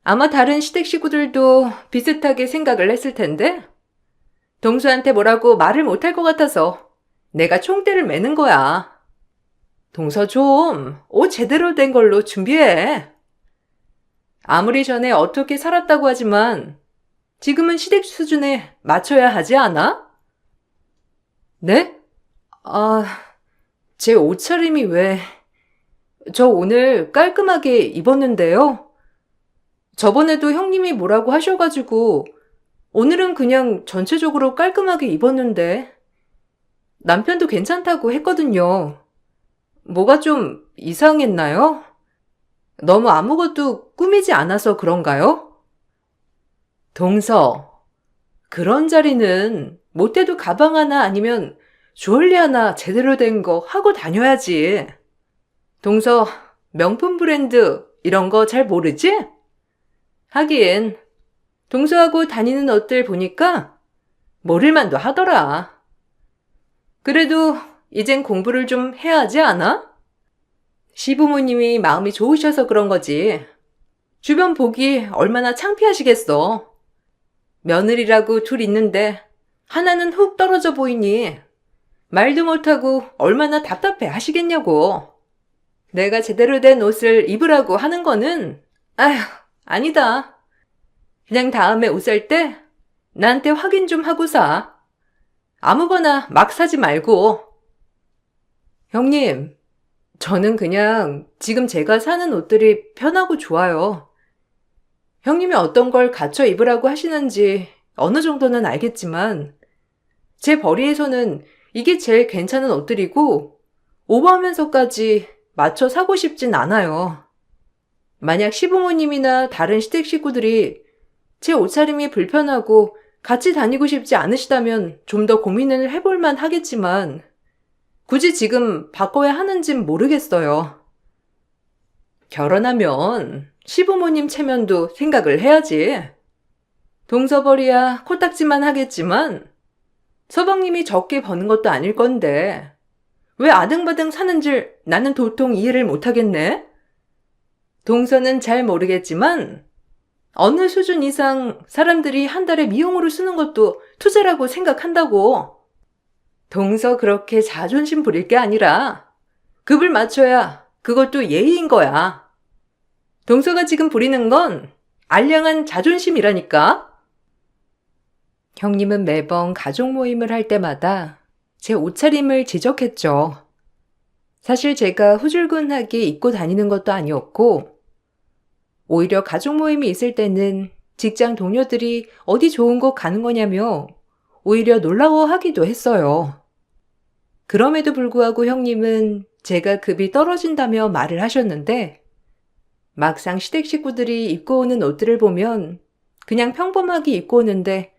아마 다른 시댁 식구들도 비슷하게 생각을 했을 텐데 동서한테 뭐라고 말을 못할 것 같아서 내가 총대를 매는 거야. 동서 좀 옷 제대로 된 걸로 준비해. 아무리 전에 어떻게 살았다고 하지만 지금은 시댁 수준에 맞춰야 하지 않아? 네? 제 옷차림이 왜... 저 오늘 깔끔하게 입었는데요. 저번에도 형님이 뭐라고 하셔가지고 오늘은 그냥 전체적으로 깔끔하게 입었는데 남편도 괜찮다고 했거든요. 뭐가 좀 이상했나요? 너무 아무것도 꾸미지 않아서 그런가요? 동서, 그런 자리는 못해도 가방 하나 아니면 주얼리 하나 제대로 된 거 하고 다녀야지. 동서, 명품 브랜드 이런 거 잘 모르지? 하긴 동서하고 다니는 옷들 보니까 모를만도 하더라. 그래도 이젠 공부를 좀 해야 하지 않아? 시부모님이 마음이 좋으셔서 그런 거지. 주변 보기 얼마나 창피하시겠어. 며느리라고 둘 있는데 하나는 훅 떨어져 보이니 말도 못하고 얼마나 답답해 하시겠냐고. 내가 제대로 된 옷을 입으라고 하는 거는, 아휴, 아니다. 그냥 다음에 옷 살 때 나한테 확인 좀 하고 사. 아무거나 막 사지 말고. 형님, 저는 그냥 지금 제가 사는 옷들이 편하고 좋아요. 형님이 어떤 걸 갖춰 입으라고 하시는지 어느 정도는 알겠지만, 제 벌이에서는 이게 제일 괜찮은 옷들이고, 오버하면서까지 맞춰 사고 싶진 않아요. 만약 시부모님이나 다른 시댁 식구들이 제 옷차림이 불편하고 같이 다니고 싶지 않으시다면 좀 더 고민을 해볼만 하겠지만, 굳이 지금 바꿔야 하는진 모르겠어요. 결혼하면 시부모님 체면도 생각을 해야지. 동서벌이야 코딱지만 하겠지만 서방님이 적게 버는 것도 아닐 건데 왜 아등바등 사는 줄 나는 도통 이해를 못하겠네? 동서는 잘 모르겠지만 어느 수준 이상 사람들이 한 달에 미용으로 쓰는 것도 투자라고 생각한다고. 동서 그렇게 자존심 부릴 게 아니라 급을 맞춰야 그것도 예의인 거야. 동서가 지금 부리는 건 알량한 자존심이라니까. 형님은 매번 가족 모임을 할 때마다 제 옷차림을 지적했죠. 사실 제가 후줄근하게 입고 다니는 것도 아니었고, 오히려 가족 모임이 있을 때는 직장 동료들이 어디 좋은 곳 가는 거냐며 오히려 놀라워하기도 했어요. 그럼에도 불구하고 형님은 제가 급이 떨어진다며 말을 하셨는데, 막상 시댁 식구들이 입고 오는 옷들을 보면 그냥 평범하게 입고 오는데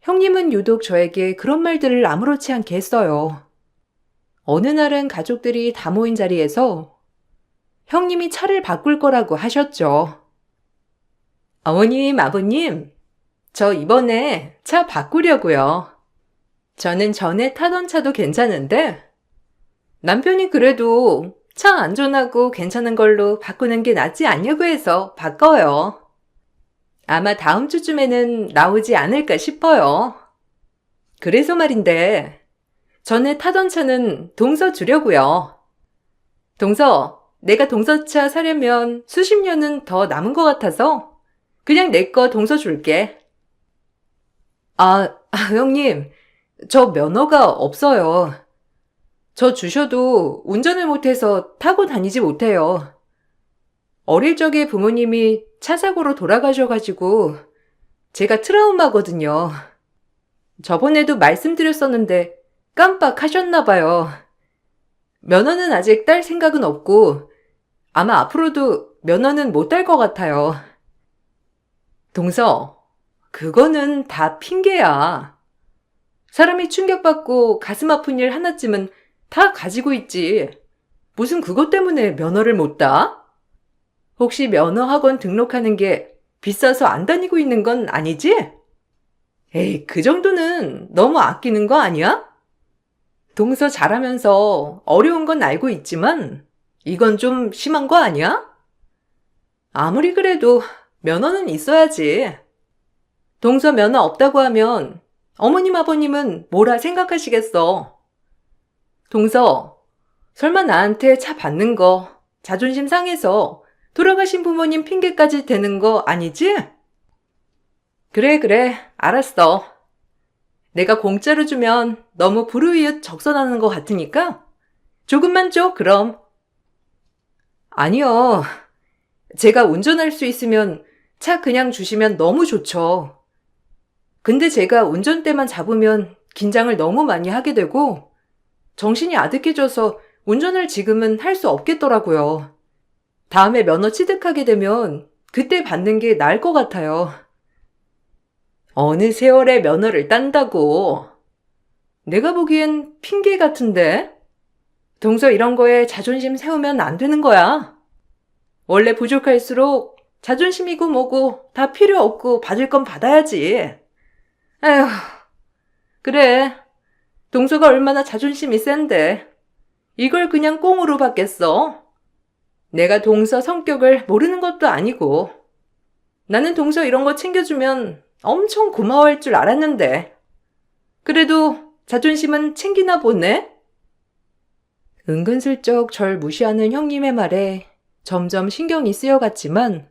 형님은 유독 저에게 그런 말들을 아무렇지 않게 했어요. 어느 날은 가족들이 다 모인 자리에서 형님이 차를 바꿀 거라고 하셨죠. 어머님, 아버님, 저 이번에 차 바꾸려고요. 저는 전에 타던 차도 괜찮은데 남편이 그래도 차 안전하고 괜찮은 걸로 바꾸는 게 낫지 않냐고 해서 바꿔요. 아마 다음 주쯤에는 나오지 않을까 싶어요. 그래서 말인데 전에 타던 차는 동서 주려고요. 동서, 내가 동서차 사려면 수십 년은 더 남은 것 같아서 그냥 내 거 동서 줄게. 형님, 저 면허가 없어요. 저 주셔도 운전을 못해서 타고 다니지 못해요. 어릴 적에 부모님이 차 사고로 돌아가셔가지고 제가 트라우마거든요. 저번에도 말씀드렸었는데 깜빡하셨나봐요. 면허는 아직 딸 생각은 없고 아마 앞으로도 면허는 못 딸 것 같아요. 동서, 그거는 다 핑계야. 사람이 충격받고 가슴 아픈 일 하나쯤은 다 가지고 있지. 무슨 그것 때문에 면허를 못 따? 혹시 면허학원 등록하는 게 비싸서 안 다니고 있는 건 아니지? 에이, 그 정도는 너무 아끼는 거 아니야? 동서 잘하면서 어려운 건 알고 있지만 이건 좀 심한 거 아니야? 아무리 그래도 면허는 있어야지. 동서 면허 없다고 하면 어머님 아버님은 뭐라 생각하시겠어? 동서, 설마 나한테 차 받는 거 자존심 상해서 돌아가신 부모님 핑계까지 대는 거 아니지? 그래, 알았어. 내가 공짜로 주면 너무 불우이웃 적선하는 것 같으니까 조금만 줘, 그럼. 아니요. 제가 운전할 수 있으면 차 그냥 주시면 너무 좋죠. 근데 제가 운전대만 잡으면 긴장을 너무 많이 하게 되고 정신이 아득해져서 운전을 지금은 할 수 없겠더라고요. 다음에 면허 취득하게 되면 그때 받는 게 나을 것 같아요. 어느 세월에 면허를 딴다고. 내가 보기엔 핑계 같은데? 동서 이런 거에 자존심 세우면 안 되는 거야. 원래 부족할수록 자존심이고 뭐고 다 필요 없고 받을 건 받아야지. 에휴, 그래. 동서가 얼마나 자존심이 센데. 이걸 그냥 꽁으로 받겠어. 내가 동서 성격을 모르는 것도 아니고. 나는 동서 이런 거 챙겨주면 엄청 고마워할 줄 알았는데. 그래도 자존심은 챙기나 보네? 은근슬쩍 절 무시하는 형님의 말에 점점 신경이 쓰여갔지만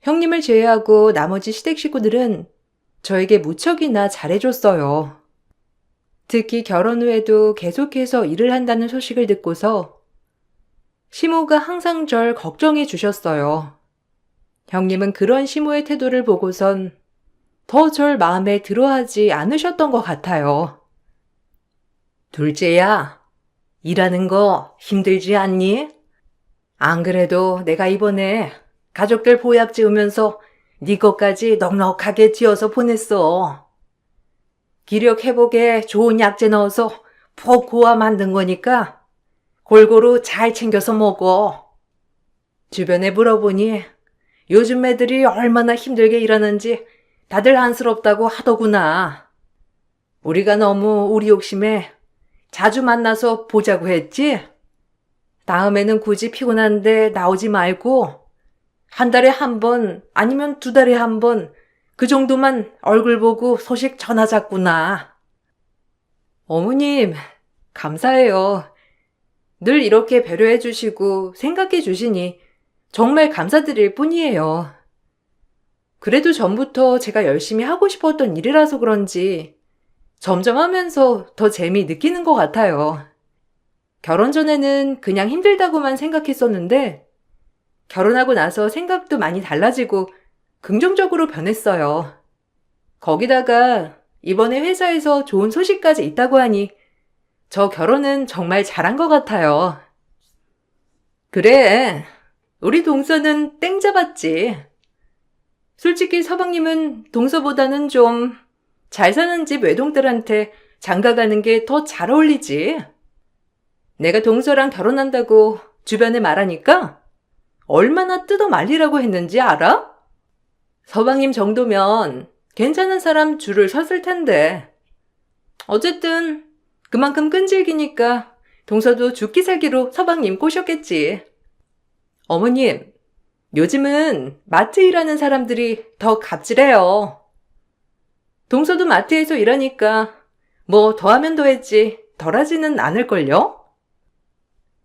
형님을 제외하고 나머지 시댁 식구들은 저에게 무척이나 잘해줬어요. 특히 결혼 후에도 계속해서 일을 한다는 소식을 듣고서 시모가 항상 절 걱정해 주셨어요. 형님은 그런 시모의 태도를 보고선 더 절 마음에 들어하지 않으셨던 것 같아요. 둘째야, 일하는 거 힘들지 않니? 안 그래도 내가 이번에 가족들 보약 지으면서 네 것까지 넉넉하게 지어서 보냈어. 기력 회복에 좋은 약재 넣어서 푹 고아 만든 거니까 골고루 잘 챙겨서 먹어. 주변에 물어보니 요즘 애들이 얼마나 힘들게 일하는지 다들 안쓰럽다고 하더구나. 우리가 너무 우리 욕심에 자주 만나서 보자고 했지? 다음에는 굳이 피곤한데 나오지 말고 한 달에 한 번 아니면 2달에 한 번 그 정도만 얼굴 보고 소식 전하자꾸나. 어머님, 감사해요. 늘 이렇게 배려해 주시고 생각해 주시니 정말 감사드릴 뿐이에요. 그래도 전부터 제가 열심히 하고 싶었던 일이라서 그런지 점점 하면서 더 재미 느끼는 것 같아요. 결혼 전에는 그냥 힘들다고만 생각했었는데 결혼하고 나서 생각도 많이 달라지고 긍정적으로 변했어요. 거기다가 이번에 회사에서 좋은 소식까지 있다고 하니 저 결혼은 정말 잘한 것 같아요. 그래, 우리 동서는 땡 잡았지. 솔직히 서방님은 동서보다는 좀 잘 사는 집 외동들한테 장가가는 게 더 잘 어울리지. 내가 동서랑 결혼한다고 주변에 말하니까 얼마나 뜯어 말리라고 했는지 알아? 서방님 정도면 괜찮은 사람 줄을 섰을 텐데. 어쨌든 그만큼 끈질기니까 동서도 죽기 살기로 서방님 꼬셨겠지. 어머님, 요즘은 마트 일하는 사람들이 더 갑질해요. 동서도 마트에서 일하니까 뭐 더하면 더했지 덜하지는 않을걸요?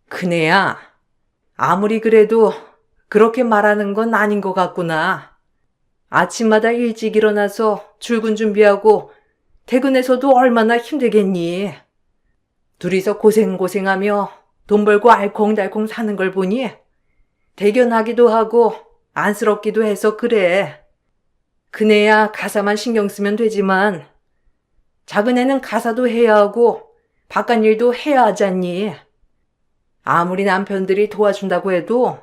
큰애야, 아무리 그래도 그렇게 말하는 건 아닌 것 같구나. 아침마다 일찍 일어나서 출근 준비하고 퇴근해서도 얼마나 힘들겠니? 둘이서 고생하며 돈 벌고 알콩달콩 사는 걸 보니 대견하기도 하고 안쓰럽기도 해서 그래. 큰애야 가사만 신경 쓰면 되지만 작은애는 가사도 해야 하고 바깥일도 해야 하잖니. 아무리 남편들이 도와준다고 해도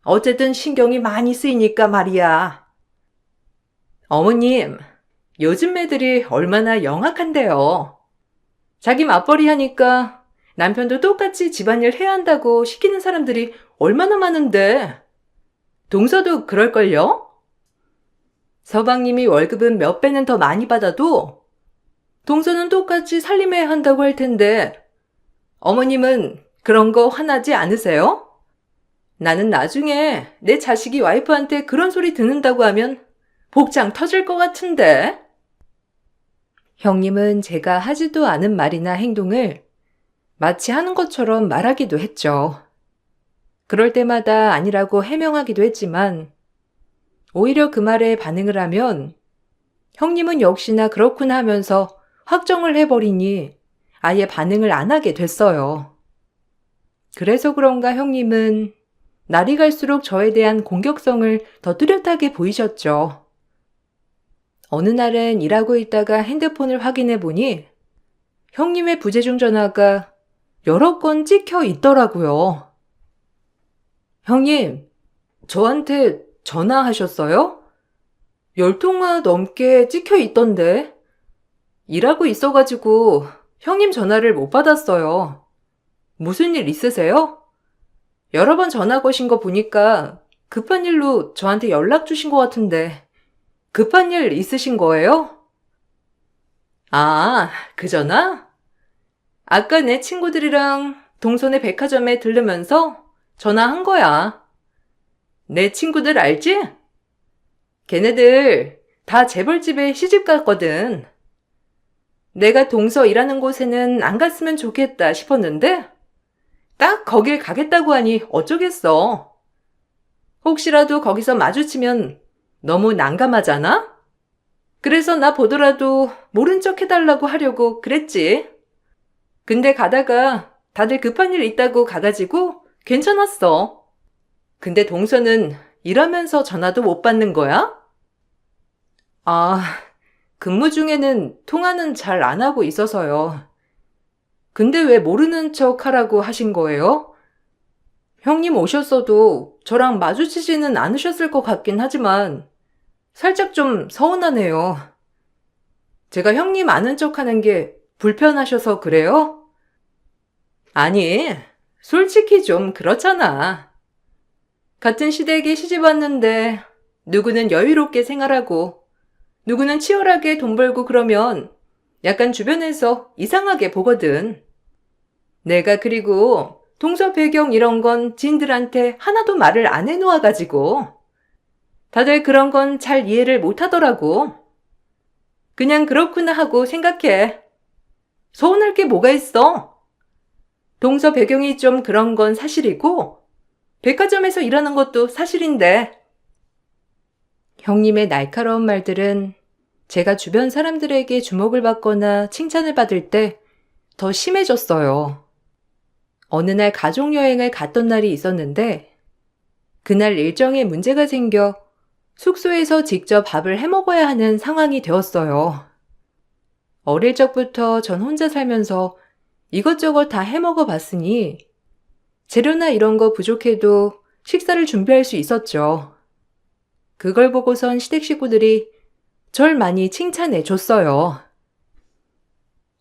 어쨌든 신경이 많이 쓰이니까 말이야. 어머님, 요즘 애들이 얼마나 영악한데요. 자기 맞벌이 하니까 남편도 똑같이 집안일 해야 한다고 시키는 사람들이 얼마나 많은데. 동서도 그럴걸요? 서방님이 월급은 몇 배는 더 많이 받아도 동서는 똑같이 살림해야 한다고 할 텐데 어머님은 그런 거 화나지 않으세요? 나는 나중에 내 자식이 와이프한테 그런 소리 듣는다고 하면 복장 터질 것 같은데. 형님은 제가 하지도 않은 말이나 행동을 마치 하는 것처럼 말하기도 했죠. 그럴 때마다 아니라고 해명하기도 했지만 오히려 그 말에 반응을 하면 형님은 역시나 그렇구나 하면서 확정을 해버리니 아예 반응을 안 하게 됐어요. 그래서 그런가 형님은 날이 갈수록 저에 대한 공격성을 더 뚜렷하게 보이셨죠. 어느 날은 일하고 있다가 핸드폰을 확인해 보니 형님의 부재중 전화가 여러 건 찍혀 있더라고요. 형님, 저한테 전화하셨어요? 10통화 넘게 찍혀 있던데. 일하고 있어가지고 형님 전화를 못 받았어요. 무슨 일 있으세요? 여러 번 전화 거신 거 보니까 급한 일로 저한테 연락 주신 것 같은데 급한 일 있으신 거예요? 아, 그 전화? 아까 내 친구들이랑 동선의 백화점에 들르면서 전화한 거야. 내 친구들 알지? 걔네들 다 재벌집에 시집 갔거든. 내가 동서 일하는 곳에는 안 갔으면 좋겠다 싶었는데 딱 거길 가겠다고 하니 어쩌겠어. 혹시라도 거기서 마주치면 너무 난감하잖아? 그래서 나 보더라도 모른 척 해달라고 하려고 그랬지. 근데 가다가 다들 급한 일 있다고 가가지고 괜찮았어. 근데 동서는 일하면서 전화도 못 받는 거야? 아, 근무 중에는 통화는 잘 안 하고 있어서요. 근데 왜 모르는 척 하라고 하신 거예요? 형님 오셨어도 저랑 마주치지는 않으셨을 것 같긴 하지만 살짝 좀 서운하네요. 제가 형님 아는 척 하는 게 불편하셔서 그래요? 아니, 솔직히 좀 그렇잖아. 같은 시댁에 시집 왔는데 누구는 여유롭게 생활하고 누구는 치열하게 돈 벌고 그러면 약간 주변에서 이상하게 보거든. 내가 그리고 동서 배경 이런 건 지인들한테 하나도 말을 안 해놓아가지고 다들 그런 건 잘 이해를 못 하더라고. 그냥 그렇구나 하고 생각해. 서운할 게 뭐가 있어? 동서 배경이 좀 그런 건 사실이고 백화점에서 일하는 것도 사실인데. 형님의 날카로운 말들은 제가 주변 사람들에게 주목을 받거나 칭찬을 받을 때 더 심해졌어요. 어느 날 가족여행을 갔던 날이 있었는데 그날 일정에 문제가 생겨 숙소에서 직접 밥을 해 먹어야 하는 상황이 되었어요. 어릴 적부터 전 혼자 살면서 이것저것 다 해 먹어 봤으니 재료나 이런 거 부족해도 식사를 준비할 수 있었죠. 그걸 보고선 시댁 식구들이 절 많이 칭찬해 줬어요.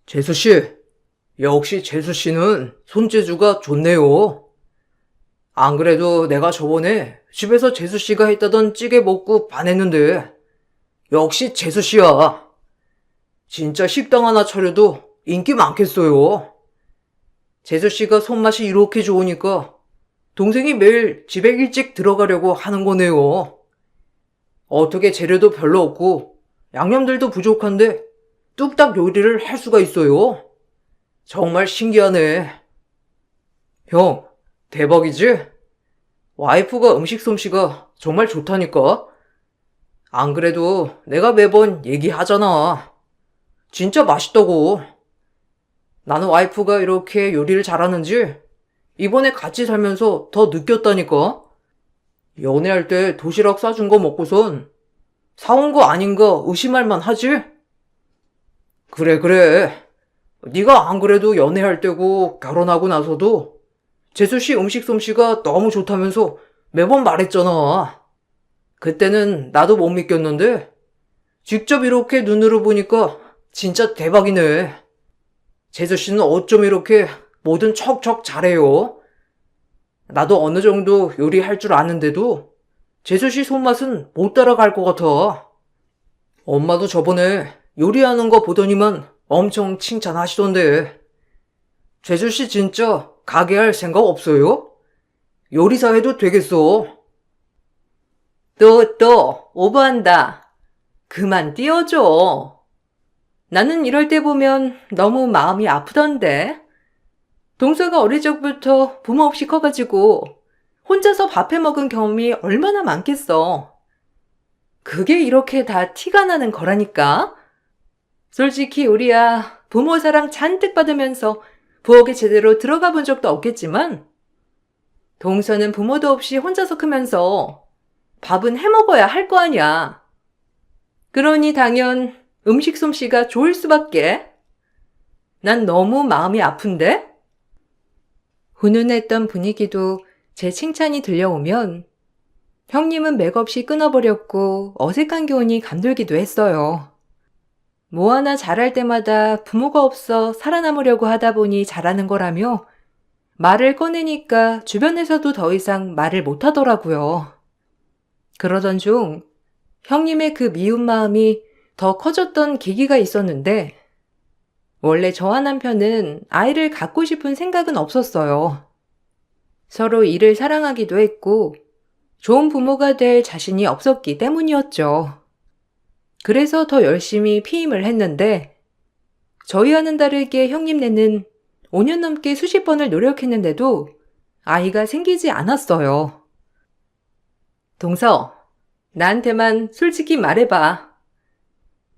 재수씨, 역시 재수씨는 손재주가 좋네요. 안 그래도 내가 저번에 집에서 재수씨가 했다던 찌개 먹고 반했는데, 역시 재수씨야. 진짜 식당 하나 차려도 인기 많겠어요. 재수씨가 손맛이 이렇게 좋으니까 동생이 매일 집에 일찍 들어가려고 하는 거네요. 어떻게 재료도 별로 없고 양념들도 부족한데 뚝딱 요리를 할 수가 있어요. 정말 신기하네. 형, 대박이지? 와이프가 음식 솜씨가 정말 좋다니까? 안 그래도 내가 매번 얘기하잖아. 진짜 맛있다고. 나는 와이프가 이렇게 요리를 잘하는지 이번에 같이 살면서 더 느꼈다니까? 연애할 때 도시락 싸준 거 먹고선 사온 거 아닌가 의심할 만 하지? 그래. 네가 안 그래도 연애할 때고 결혼하고 나서도 재수씨 음식 솜씨가 너무 좋다면서 매번 말했잖아. 그때는 나도 못 믿겼는데 직접 이렇게 눈으로 보니까 진짜 대박이네. 재수씨는 어쩜 이렇게 뭐든 척척 잘해요. 나도 어느 정도 요리할 줄 아는데도 재수씨 손맛은 못 따라갈 것 같아. 엄마도 저번에 요리하는 거 보더니만 엄청 칭찬하시던데. 재수씨 진짜 가게 할 생각 없어요? 요리사 해도 되겠어. 또, 오버한다. 그만 띄워줘. 나는 이럴 때 보면 너무 마음이 아프던데. 동서가 어릴 적부터 부모 없이 커가지고 혼자서 밥해 먹은 경험이 얼마나 많겠어. 그게 이렇게 다 티가 나는 거라니까. 솔직히 우리야 부모 사랑 잔뜩 받으면서 부엌에 제대로 들어가 본 적도 없겠지만 동서는 부모도 없이 혼자서 크면서 밥은 해 먹어야 할 거 아니야. 그러니 당연 음식 솜씨가 좋을 수밖에. 난 너무 마음이 아픈데? 훈훈했던 분위기도 제 칭찬이 들려오면 형님은 맥없이 끊어버렸고 어색한 기운이 감돌기도 했어요. 뭐 하나 잘할 때마다 부모가 없어 살아남으려고 하다 보니 잘하는 거라며 말을 꺼내니까 주변에서도 더 이상 말을 못 하더라고요. 그러던 중 형님의 그 미운 마음이 더 커졌던 계기가 있었는데 원래 저와 남편은 아이를 갖고 싶은 생각은 없었어요. 서로 이를 사랑하기도 했고 좋은 부모가 될 자신이 없었기 때문이었죠. 그래서 더 열심히 피임을 했는데 저희와는 다르게 형님네는 5년 넘게 수십 번을 노력했는데도 아이가 생기지 않았어요. 동서, 나한테만 솔직히 말해봐.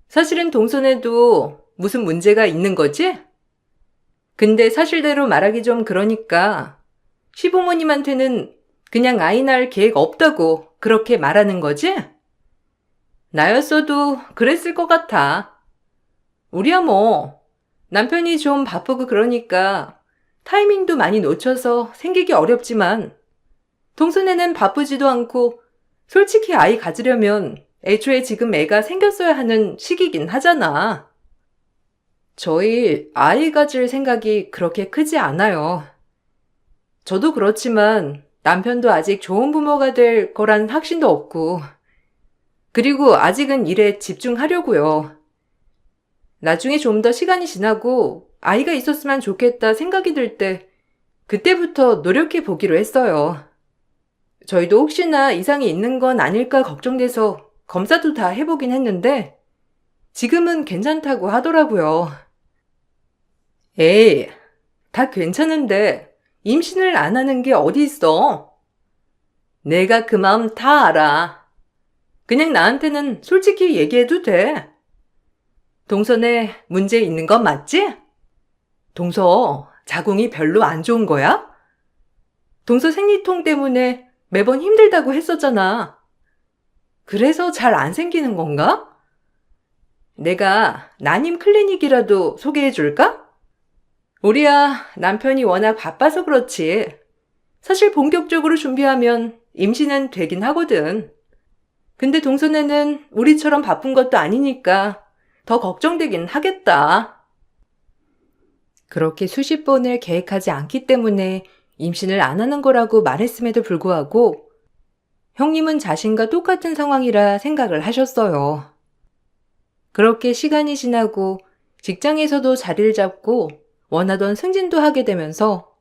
사실은 동선에도 무슨 문제가 있는 거지? 근데 사실대로 말하기 좀 그러니까 시부모님한테는 그냥 아이 낳을 계획 없다고 그렇게 말하는 거지? 나였어도 그랬을 것 같아. 우리야 뭐 남편이 좀 바쁘고 그러니까 타이밍도 많이 놓쳐서 생기기 어렵지만 동선에는 바쁘지도 않고 솔직히 아이 가지려면 애초에 지금 애가 생겼어야 하는 시기긴 하잖아. 저희 아이 가질 생각이 그렇게 크지 않아요. 저도 그렇지만 남편도 아직 좋은 부모가 될 거란 확신도 없고, 그리고 아직은 일에 집중하려고요. 나중에 좀 더 시간이 지나고 아이가 있었으면 좋겠다 생각이 들 때, 그때부터 노력해 보기로 했어요. 저희도 혹시나 이상이 있는 건 아닐까 걱정돼서 검사도 다 해보긴 했는데, 지금은 괜찮다고 하더라고요. 에이, 다 괜찮은데 임신을 안 하는 게 어디 있어? 내가 그 마음 다 알아. 그냥 나한테는 솔직히 얘기해도 돼. 동선에 문제 있는 건 맞지? 동서, 자궁이 별로 안 좋은 거야? 동서 생리통 때문에 매번 힘들다고 했었잖아. 그래서 잘 안 생기는 건가? 내가 난임 클리닉이라도 소개해 줄까? 우리야 남편이 워낙 바빠서 그렇지. 사실 본격적으로 준비하면 임신은 되긴 하거든. 근데 동선에는 우리처럼 바쁜 것도 아니니까 더 걱정되긴 하겠다. 그렇게 수십 번을 계획하지 않기 때문에 임신을 안 하는 거라고 말했음에도 불구하고 형님은 자신과 똑같은 상황이라 생각을 하셨어요. 그렇게 시간이 지나고 직장에서도 자리를 잡고 원하던 승진도 하게 되면서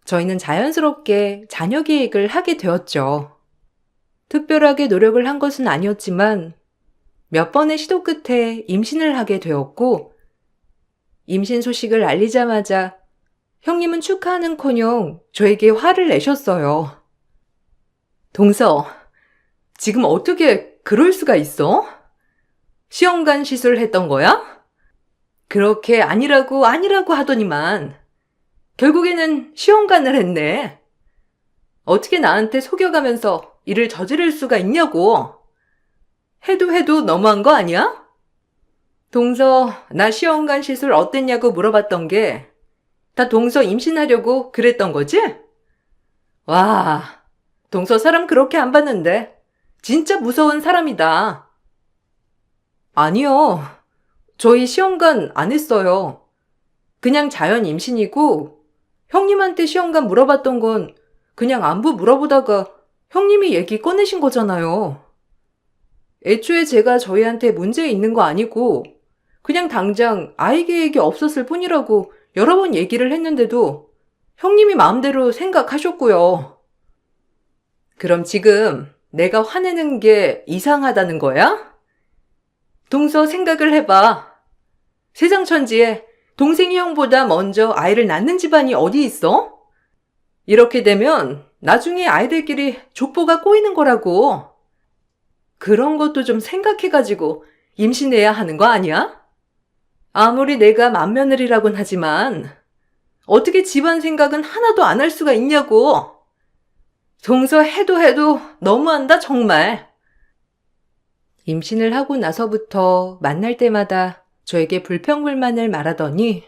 저희는 자연스럽게 자녀 계획을 하게 되었죠. 특별하게 노력을 한 것은 아니었지만 몇 번의 시도 끝에 임신을 하게 되었고 임신 소식을 알리자마자 형님은 축하하는커녕 저에게 화를 내셨어요. 동서, 지금 어떻게 그럴 수가 있어? 시험관 시술했던 거야? 그렇게 아니라고 하더니만 결국에는 시험관을 했네. 어떻게 나한테 속여가면서 일을 저지를 수가 있냐고. 해도 너무한 거 아니야? 동서, 나 시험관 시술 어땠냐고 물어봤던 게 다 동서 임신하려고 그랬던 거지? 와, 동서 사람 그렇게 안 봤는데 진짜 무서운 사람이다. 아니요. 저희 시험관 안 했어요. 그냥 자연 임신이고 형님한테 시험관 물어봤던 건 그냥 안부 물어보다가 형님이 얘기 꺼내신 거잖아요. 애초에 제가 저희한테 문제 있는 거 아니고 그냥 당장 아이 계획이 없었을 뿐이라고 여러 번 얘기를 했는데도 형님이 마음대로 생각하셨고요. 그럼 지금 내가 화내는 게 이상하다는 거야? 동서 생각을 해봐. 세상 천지에 동생이 형보다 먼저 아이를 낳는 집안이 어디 있어? 이렇게 되면 나중에 아이들끼리 족보가 꼬이는 거라고. 그런 것도 좀 생각해가지고 임신해야 하는 거 아니야? 아무리 내가 맏며느리라곤 하지만 어떻게 집안 생각은 하나도 안 할 수가 있냐고. 동서 해도 너무한다 정말. 임신을 하고 나서부터 만날 때마다 저에게 불평불만을 말하더니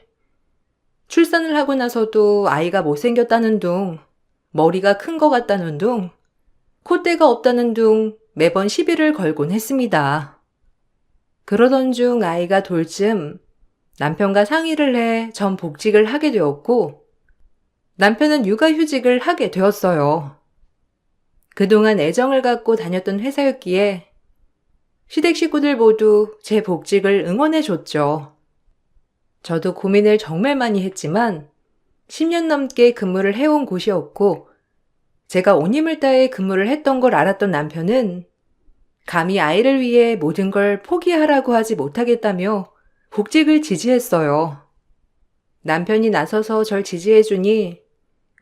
출산을 하고 나서도 아이가 못생겼다는 둥, 머리가 큰 것 같다는 둥, 콧대가 없다는 둥 매번 시비를 걸곤 했습니다. 그러던 중 아이가 돌 즈음 남편과 상의를 해 전 복직을 하게 되었고 남편은 육아휴직을 하게 되었어요. 그동안 애정을 갖고 다녔던 회사였기에 시댁 식구들 모두 제 복직을 응원해줬죠. 저도 고민을 정말 많이 했지만 10년 넘게 근무를 해온 곳이었고 제가 온 힘을 다해 근무를 했던 걸 알았던 남편은 감히 아이를 위해 모든 걸 포기하라고 하지 못하겠다며 복직을 지지했어요. 남편이 나서서 절 지지해주니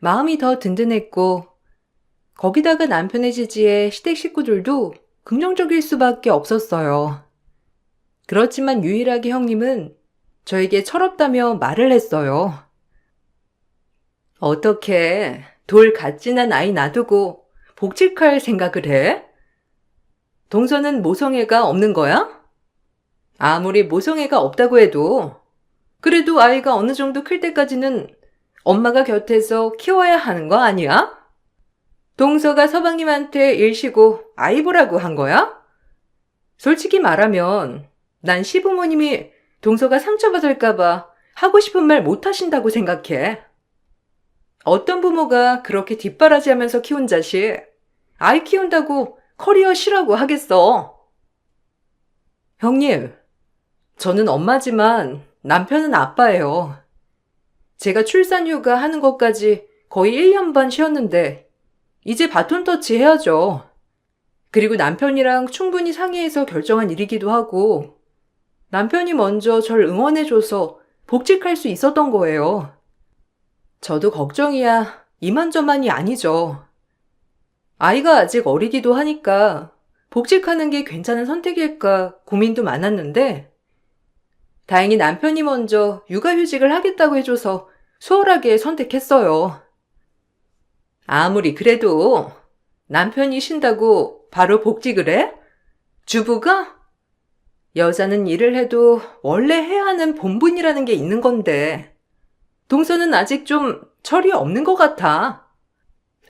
마음이 더 든든했고, 거기다가 남편의 지지에 시댁 식구들도 긍정적일 수밖에 없었어요. 그렇지만 유일하게 형님은 저에게 철없다며 말을 했어요. 어떻게 돌 갓진한 아이 놔두고 복직할 생각을 해? 동서는 모성애가 없는 거야? 아무리 모성애가 없다고 해도 그래도 아이가 어느 정도 클 때까지는 엄마가 곁에서 키워야 하는 거 아니야? 동서가 서방님한테 일 쉬고 아이 보라고 한 거야? 솔직히 말하면 난 시부모님이 동서가 상처받을까봐 하고 싶은 말 못하신다고 생각해. 어떤 부모가 그렇게 뒷바라지하면서 키운 자식, 아이 키운다고 커리어 쉬라고 하겠어. 형님, 저는 엄마지만 남편은 아빠예요. 제가 출산휴가 하는 것까지 거의 1년 반 쉬었는데 이제 바톤 터치 해야죠. 그리고 남편이랑 충분히 상의해서 결정한 일이기도 하고 남편이 먼저 절 응원해줘서 복직할 수 있었던 거예요. 저도 걱정이야 이만저만이 아니죠. 아이가 아직 어리기도 하니까 복직하는 게 괜찮은 선택일까 고민도 많았는데 다행히 남편이 먼저 육아휴직을 하겠다고 해줘서 수월하게 선택했어요. 아무리 그래도 남편이 쉰다고 바로 복직을 해? 주부가? 여자는 일을 해도 원래 해야 하는 본분이라는 게 있는 건데 동서는 아직 좀 철이 없는 것 같아.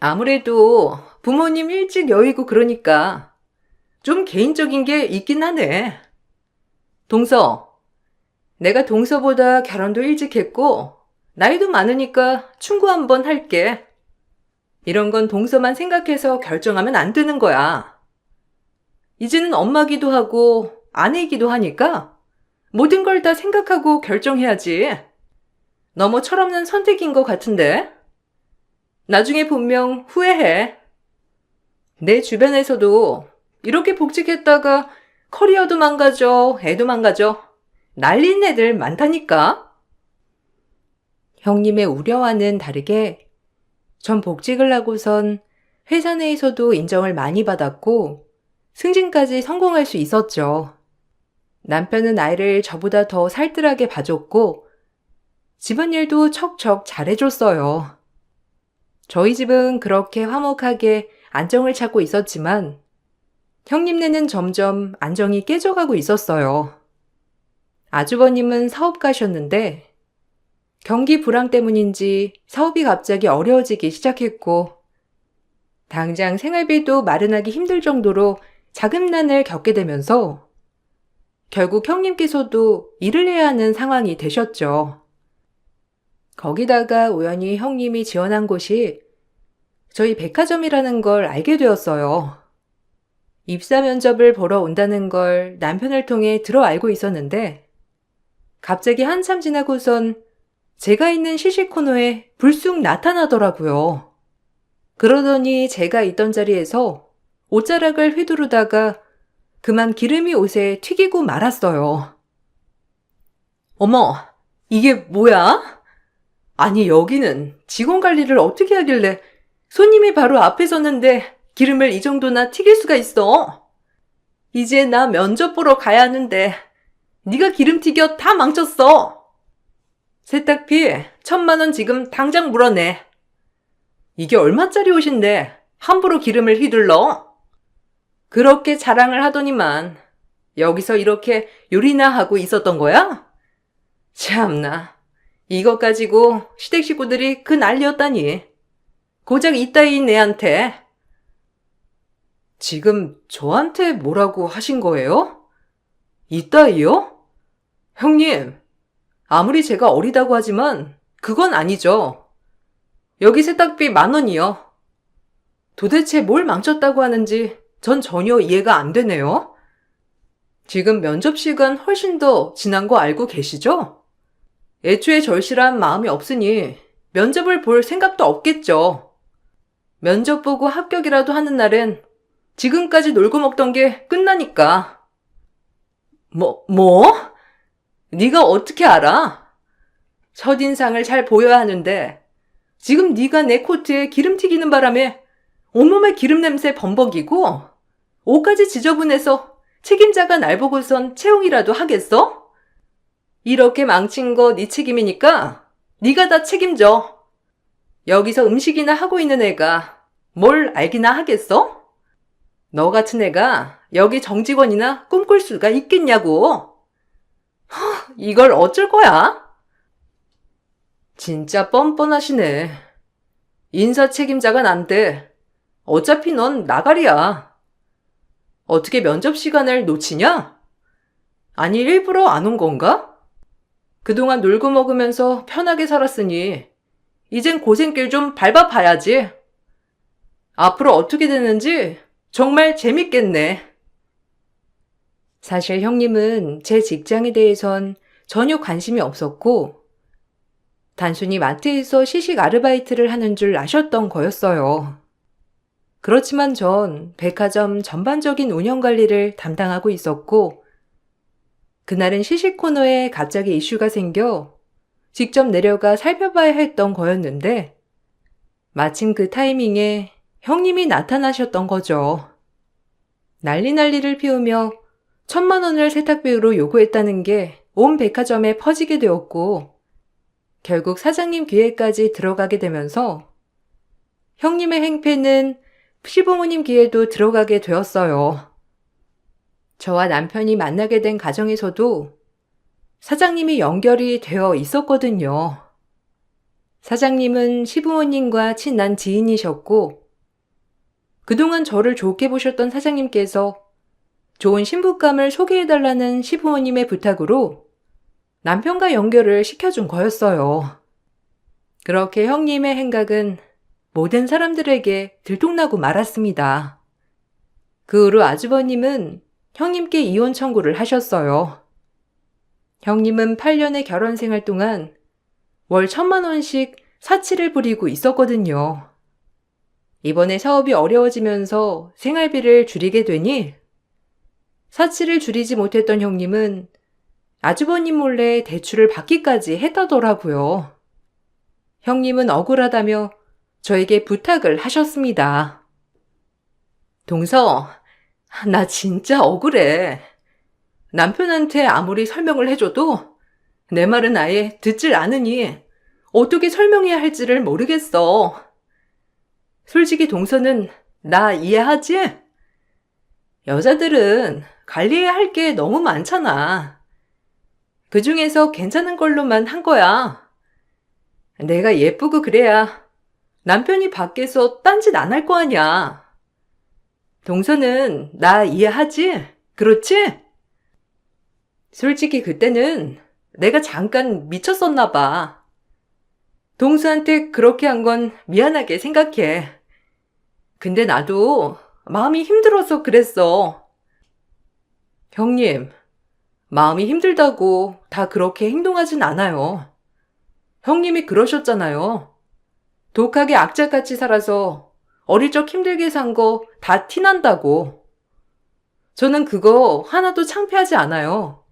아무래도 부모님 일찍 여의고 그러니까 좀 개인적인 게 있긴 하네. 동서, 내가 동서보다 결혼도 일찍 했고 나이도 많으니까 충고 한번 할게. 이런 건 동서만 생각해서 결정하면 안 되는 거야. 이제는 엄마기도 하고 아내이기도 하니까 모든 걸 다 생각하고 결정해야지. 너무 철없는 선택인 것 같은데? 나중에 분명 후회해. 내 주변에서도 이렇게 복직했다가 커리어도 망가져, 애도 망가져. 난리인 애들 많다니까? 형님의 우려와는 다르게 전 복직을 하고선 회사 내에서도 인정을 많이 받았고 승진까지 성공할 수 있었죠. 남편은 아이를 저보다 더 살뜰하게 봐줬고 집안일도 척척 잘해줬어요. 저희 집은 그렇게 화목하게 안정을 찾고 있었지만 형님네는 점점 안정이 깨져가고 있었어요. 아주버님은 사업가셨는데 경기 불황 때문인지 사업이 갑자기 어려워지기 시작했고 당장 생활비도 마련하기 힘들 정도로 자금난을 겪게 되면서 결국 형님께서도 일을 해야 하는 상황이 되셨죠. 거기다가 우연히 형님이 지원한 곳이 저희 백화점이라는 걸 알게 되었어요. 입사 면접을 보러 온다는 걸 남편을 통해 들어 알고 있었는데 갑자기 한참 지나고선 제가 있는 시식 코너에 불쑥 나타나더라고요. 그러더니 제가 있던 자리에서 옷자락을 휘두르다가 그만 기름이 옷에 튀기고 말았어요. 어머, 이게 뭐야? 아니 여기는 직원 관리를 어떻게 하길래 손님이 바로 앞에 섰는데 기름을 이 정도나 튀길 수가 있어? 이제 나 면접 보러 가야 하는데 네가 기름 튀겨 다 망쳤어. 세탁비 1,000만 원 지금 당장 물어내. 이게 얼마짜리 옷인데 함부로 기름을 휘둘러? 그렇게 자랑을 하더니만 여기서 이렇게 요리나 하고 있었던 거야? 참나, 이것 가지고 시댁 식구들이 그 난리였다니. 고작 이따위인 애한테. 지금 저한테 뭐라고 하신 거예요? 이따위요? 형님, 아무리 제가 어리다고 하지만 그건 아니죠. 여기 세탁비 10,000원이요. 도대체 뭘 망쳤다고 하는지 전 전혀 이해가 안 되네요. 지금 면접 시간 훨씬 더 지난 거 알고 계시죠? 애초에 절실한 마음이 없으니 면접을 볼 생각도 없겠죠. 면접 보고 합격이라도 하는 날엔 지금까지 놀고 먹던 게 끝나니까. 뭐? 네가 어떻게 알아? 첫인상을 잘 보여야 하는데 지금 네가 내 코트에 기름 튀기는 바람에 온몸에 기름 냄새 범벅이고 옷까지 지저분해서 책임자가 날 보고선 채용이라도 하겠어? 이렇게 망친 거 네 책임이니까 네가 다 책임져. 여기서 음식이나 하고 있는 애가 뭘 알기나 하겠어? 너 같은 애가 여기 정직원이나 꿈꿀 수가 있겠냐고. 이걸 어쩔 거야? 진짜 뻔뻔하시네. 인사 책임자가 난데 어차피 넌 나가리야. 어떻게 면접 시간을 놓치냐? 아니 일부러 안 온 건가? 그동안 놀고 먹으면서 편하게 살았으니 이젠 고생길 좀 밟아봐야지. 앞으로 어떻게 되는지 정말 재밌겠네. 사실 형님은 제 직장에 대해선 전혀 관심이 없었고 단순히 마트에서 시식 아르바이트를 하는 줄 아셨던 거였어요. 그렇지만 전 백화점 전반적인 운영 관리를 담당하고 있었고 그날은 시식 코너에 갑자기 이슈가 생겨 직접 내려가 살펴봐야 했던 거였는데 마침 그 타이밍에 형님이 나타나셨던 거죠. 난리를 피우며 1,000만 원을 세탁비로 요구했다는 게 온 백화점에 퍼지게 되었고 결국 사장님 귀에까지 들어가게 되면서 형님의 행패는 시부모님 귀에도 들어가게 되었어요. 저와 남편이 만나게 된 가정에서도 사장님이 연결이 되어 있었거든요. 사장님은 시부모님과 친한 지인이셨고 그동안 저를 좋게 보셨던 사장님께서 좋은 신부감을 소개해달라는 시부모님의 부탁으로 남편과 연결을 시켜준 거였어요. 그렇게 형님의 행각은 모든 사람들에게 들통나고 말았습니다. 그 후로 아주버님은 형님께 이혼 청구를 하셨어요. 형님은 8년의 결혼 생활 동안 월 1,000만 원씩 사치를 부리고 있었거든요. 이번에 사업이 어려워지면서 생활비를 줄이게 되니 사치를 줄이지 못했던 형님은 아주버님 몰래 대출을 받기까지 했다더라고요. 형님은 억울하다며 저에게 부탁을 하셨습니다. 동서, 나 진짜 억울해. 남편한테 아무리 설명을 해줘도 내 말은 아예 듣질 않으니 어떻게 설명해야 할지를 모르겠어. 솔직히 동서는 나 이해하지? 여자들은 관리해야 할 게 너무 많잖아. 그 중에서 괜찮은 걸로만 한 거야. 내가 예쁘고 그래야 남편이 밖에서 딴짓 안 할 거 아니야. 동서는 나 이해하지? 그렇지? 솔직히 그때는 내가 잠깐 미쳤었나 봐. 동서한테 그렇게 한 건 미안하게 생각해. 근데 나도 마음이 힘들어서 그랬어. 형님, 마음이 힘들다고 다 그렇게 행동하진 않아요. 형님이 그러셨잖아요. 독하게 악착같이 살아서 어릴 적 힘들게 산 거 다 티난다고. 저는 그거 하나도 창피하지 않아요.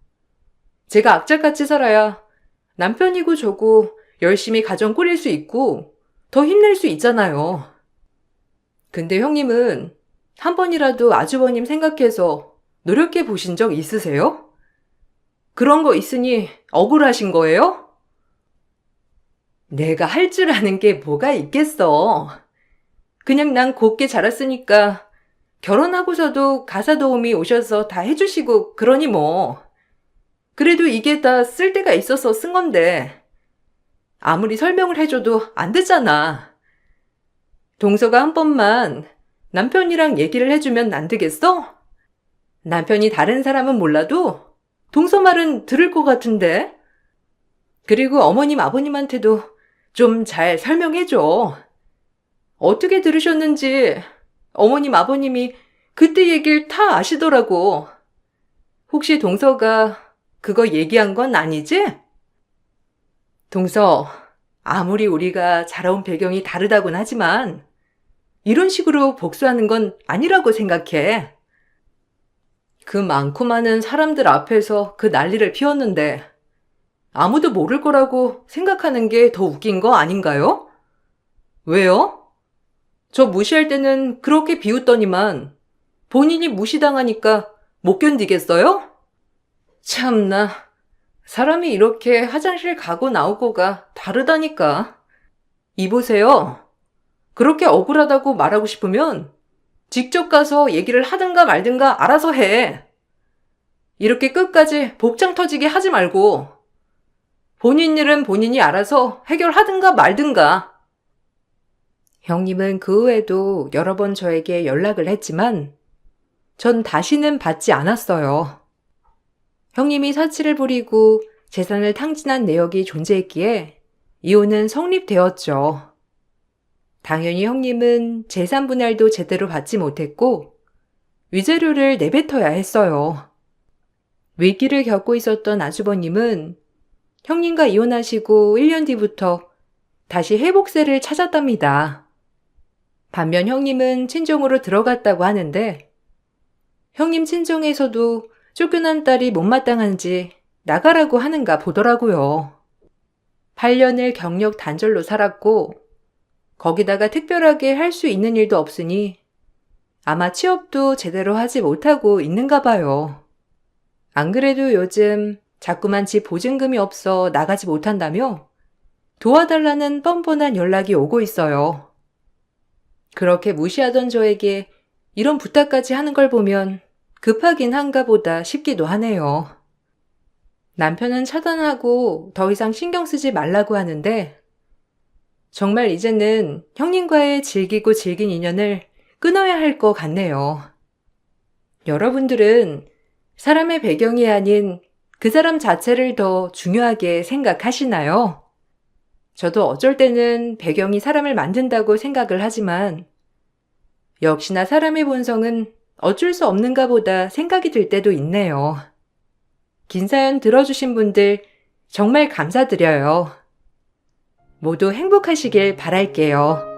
제가 악착같이 살아야 남편이고 저고 열심히 가정 꾸릴 수 있고 더 힘낼 수 있잖아요. 근데 형님은 한 번이라도 아주버님 생각해서 노력해 보신 적 있으세요? 그런 거 있으니 억울하신 거예요? 내가 할 줄 아는 게 뭐가 있겠어. 그냥 난 곱게 자랐으니까 결혼하고서도 가사 도우미 오셔서 다 해주시고 그러니 뭐. 그래도 이게 다 쓸 데가 있어서 쓴 건데 아무리 설명을 해줘도 안 되잖아. 동서가 한 번만 남편이랑 얘기를 해주면 안 되겠어? 남편이 다른 사람은 몰라도 동서 말은 들을 것 같은데. 그리고 어머님 아버님한테도 좀 잘 설명해줘. 어떻게 들으셨는지 어머님 아버님이 그때 얘기를 다 아시더라고. 혹시 동서가 그거 얘기한 건 아니지? 동서, 아무리 우리가 자라온 배경이 다르다곤 하지만 이런 식으로 복수하는 건 아니라고 생각해. 그 많고 많은 사람들 앞에서 그 난리를 피웠는데 아무도 모를 거라고 생각하는 게 더 웃긴 거 아닌가요? 왜요? 저 무시할 때는 그렇게 비웃더니만 본인이 무시당하니까 못 견디겠어요? 참나, 사람이 이렇게 화장실 가고 나오고가 다르다니까. 이보세요. 그렇게 억울하다고 말하고 싶으면 직접 가서 얘기를 하든가 말든가 알아서 해. 이렇게 끝까지 복장 터지게 하지 말고 본인 일은 본인이 알아서 해결하든가 말든가. 형님은 그 후에도 여러 번 저에게 연락을 했지만 전 다시는 받지 않았어요. 형님이 사치를 부리고 재산을 탕진한 내역이 존재했기에 이혼은 성립되었죠. 당연히 형님은 재산 분할도 제대로 받지 못했고 위자료를 내뱉어야 했어요. 위기를 겪고 있었던 아주버님은 형님과 이혼하시고 1년 뒤부터 다시 회복세를 찾았답니다. 반면 형님은 친정으로 들어갔다고 하는데 형님 친정에서도 쫓겨난 딸이 못마땅한지 나가라고 하는가 보더라고요. 8년을 경력 단절로 살았고 거기다가 특별하게 할 수 있는 일도 없으니 아마 취업도 제대로 하지 못하고 있는가 봐요. 안 그래도 요즘 자꾸만 집 보증금이 없어 나가지 못한다며 도와달라는 뻔뻔한 연락이 오고 있어요. 그렇게 무시하던 저에게 이런 부탁까지 하는 걸 보면 급하긴 한가 보다 싶기도 하네요. 남편은 차단하고 더 이상 신경 쓰지 말라고 하는데 정말 이제는 형님과의 질기고 질긴 인연을 끊어야 할 것 같네요. 여러분들은 사람의 배경이 아닌 그 사람 자체를 더 중요하게 생각하시나요? 저도 어쩔 때는 배경이 사람을 만든다고 생각을 하지만 역시나 사람의 본성은 어쩔 수 없는가 보다 생각이 들 때도 있네요. 긴 사연 들어주신 분들 정말 감사드려요. 모두 행복하시길 바랄게요.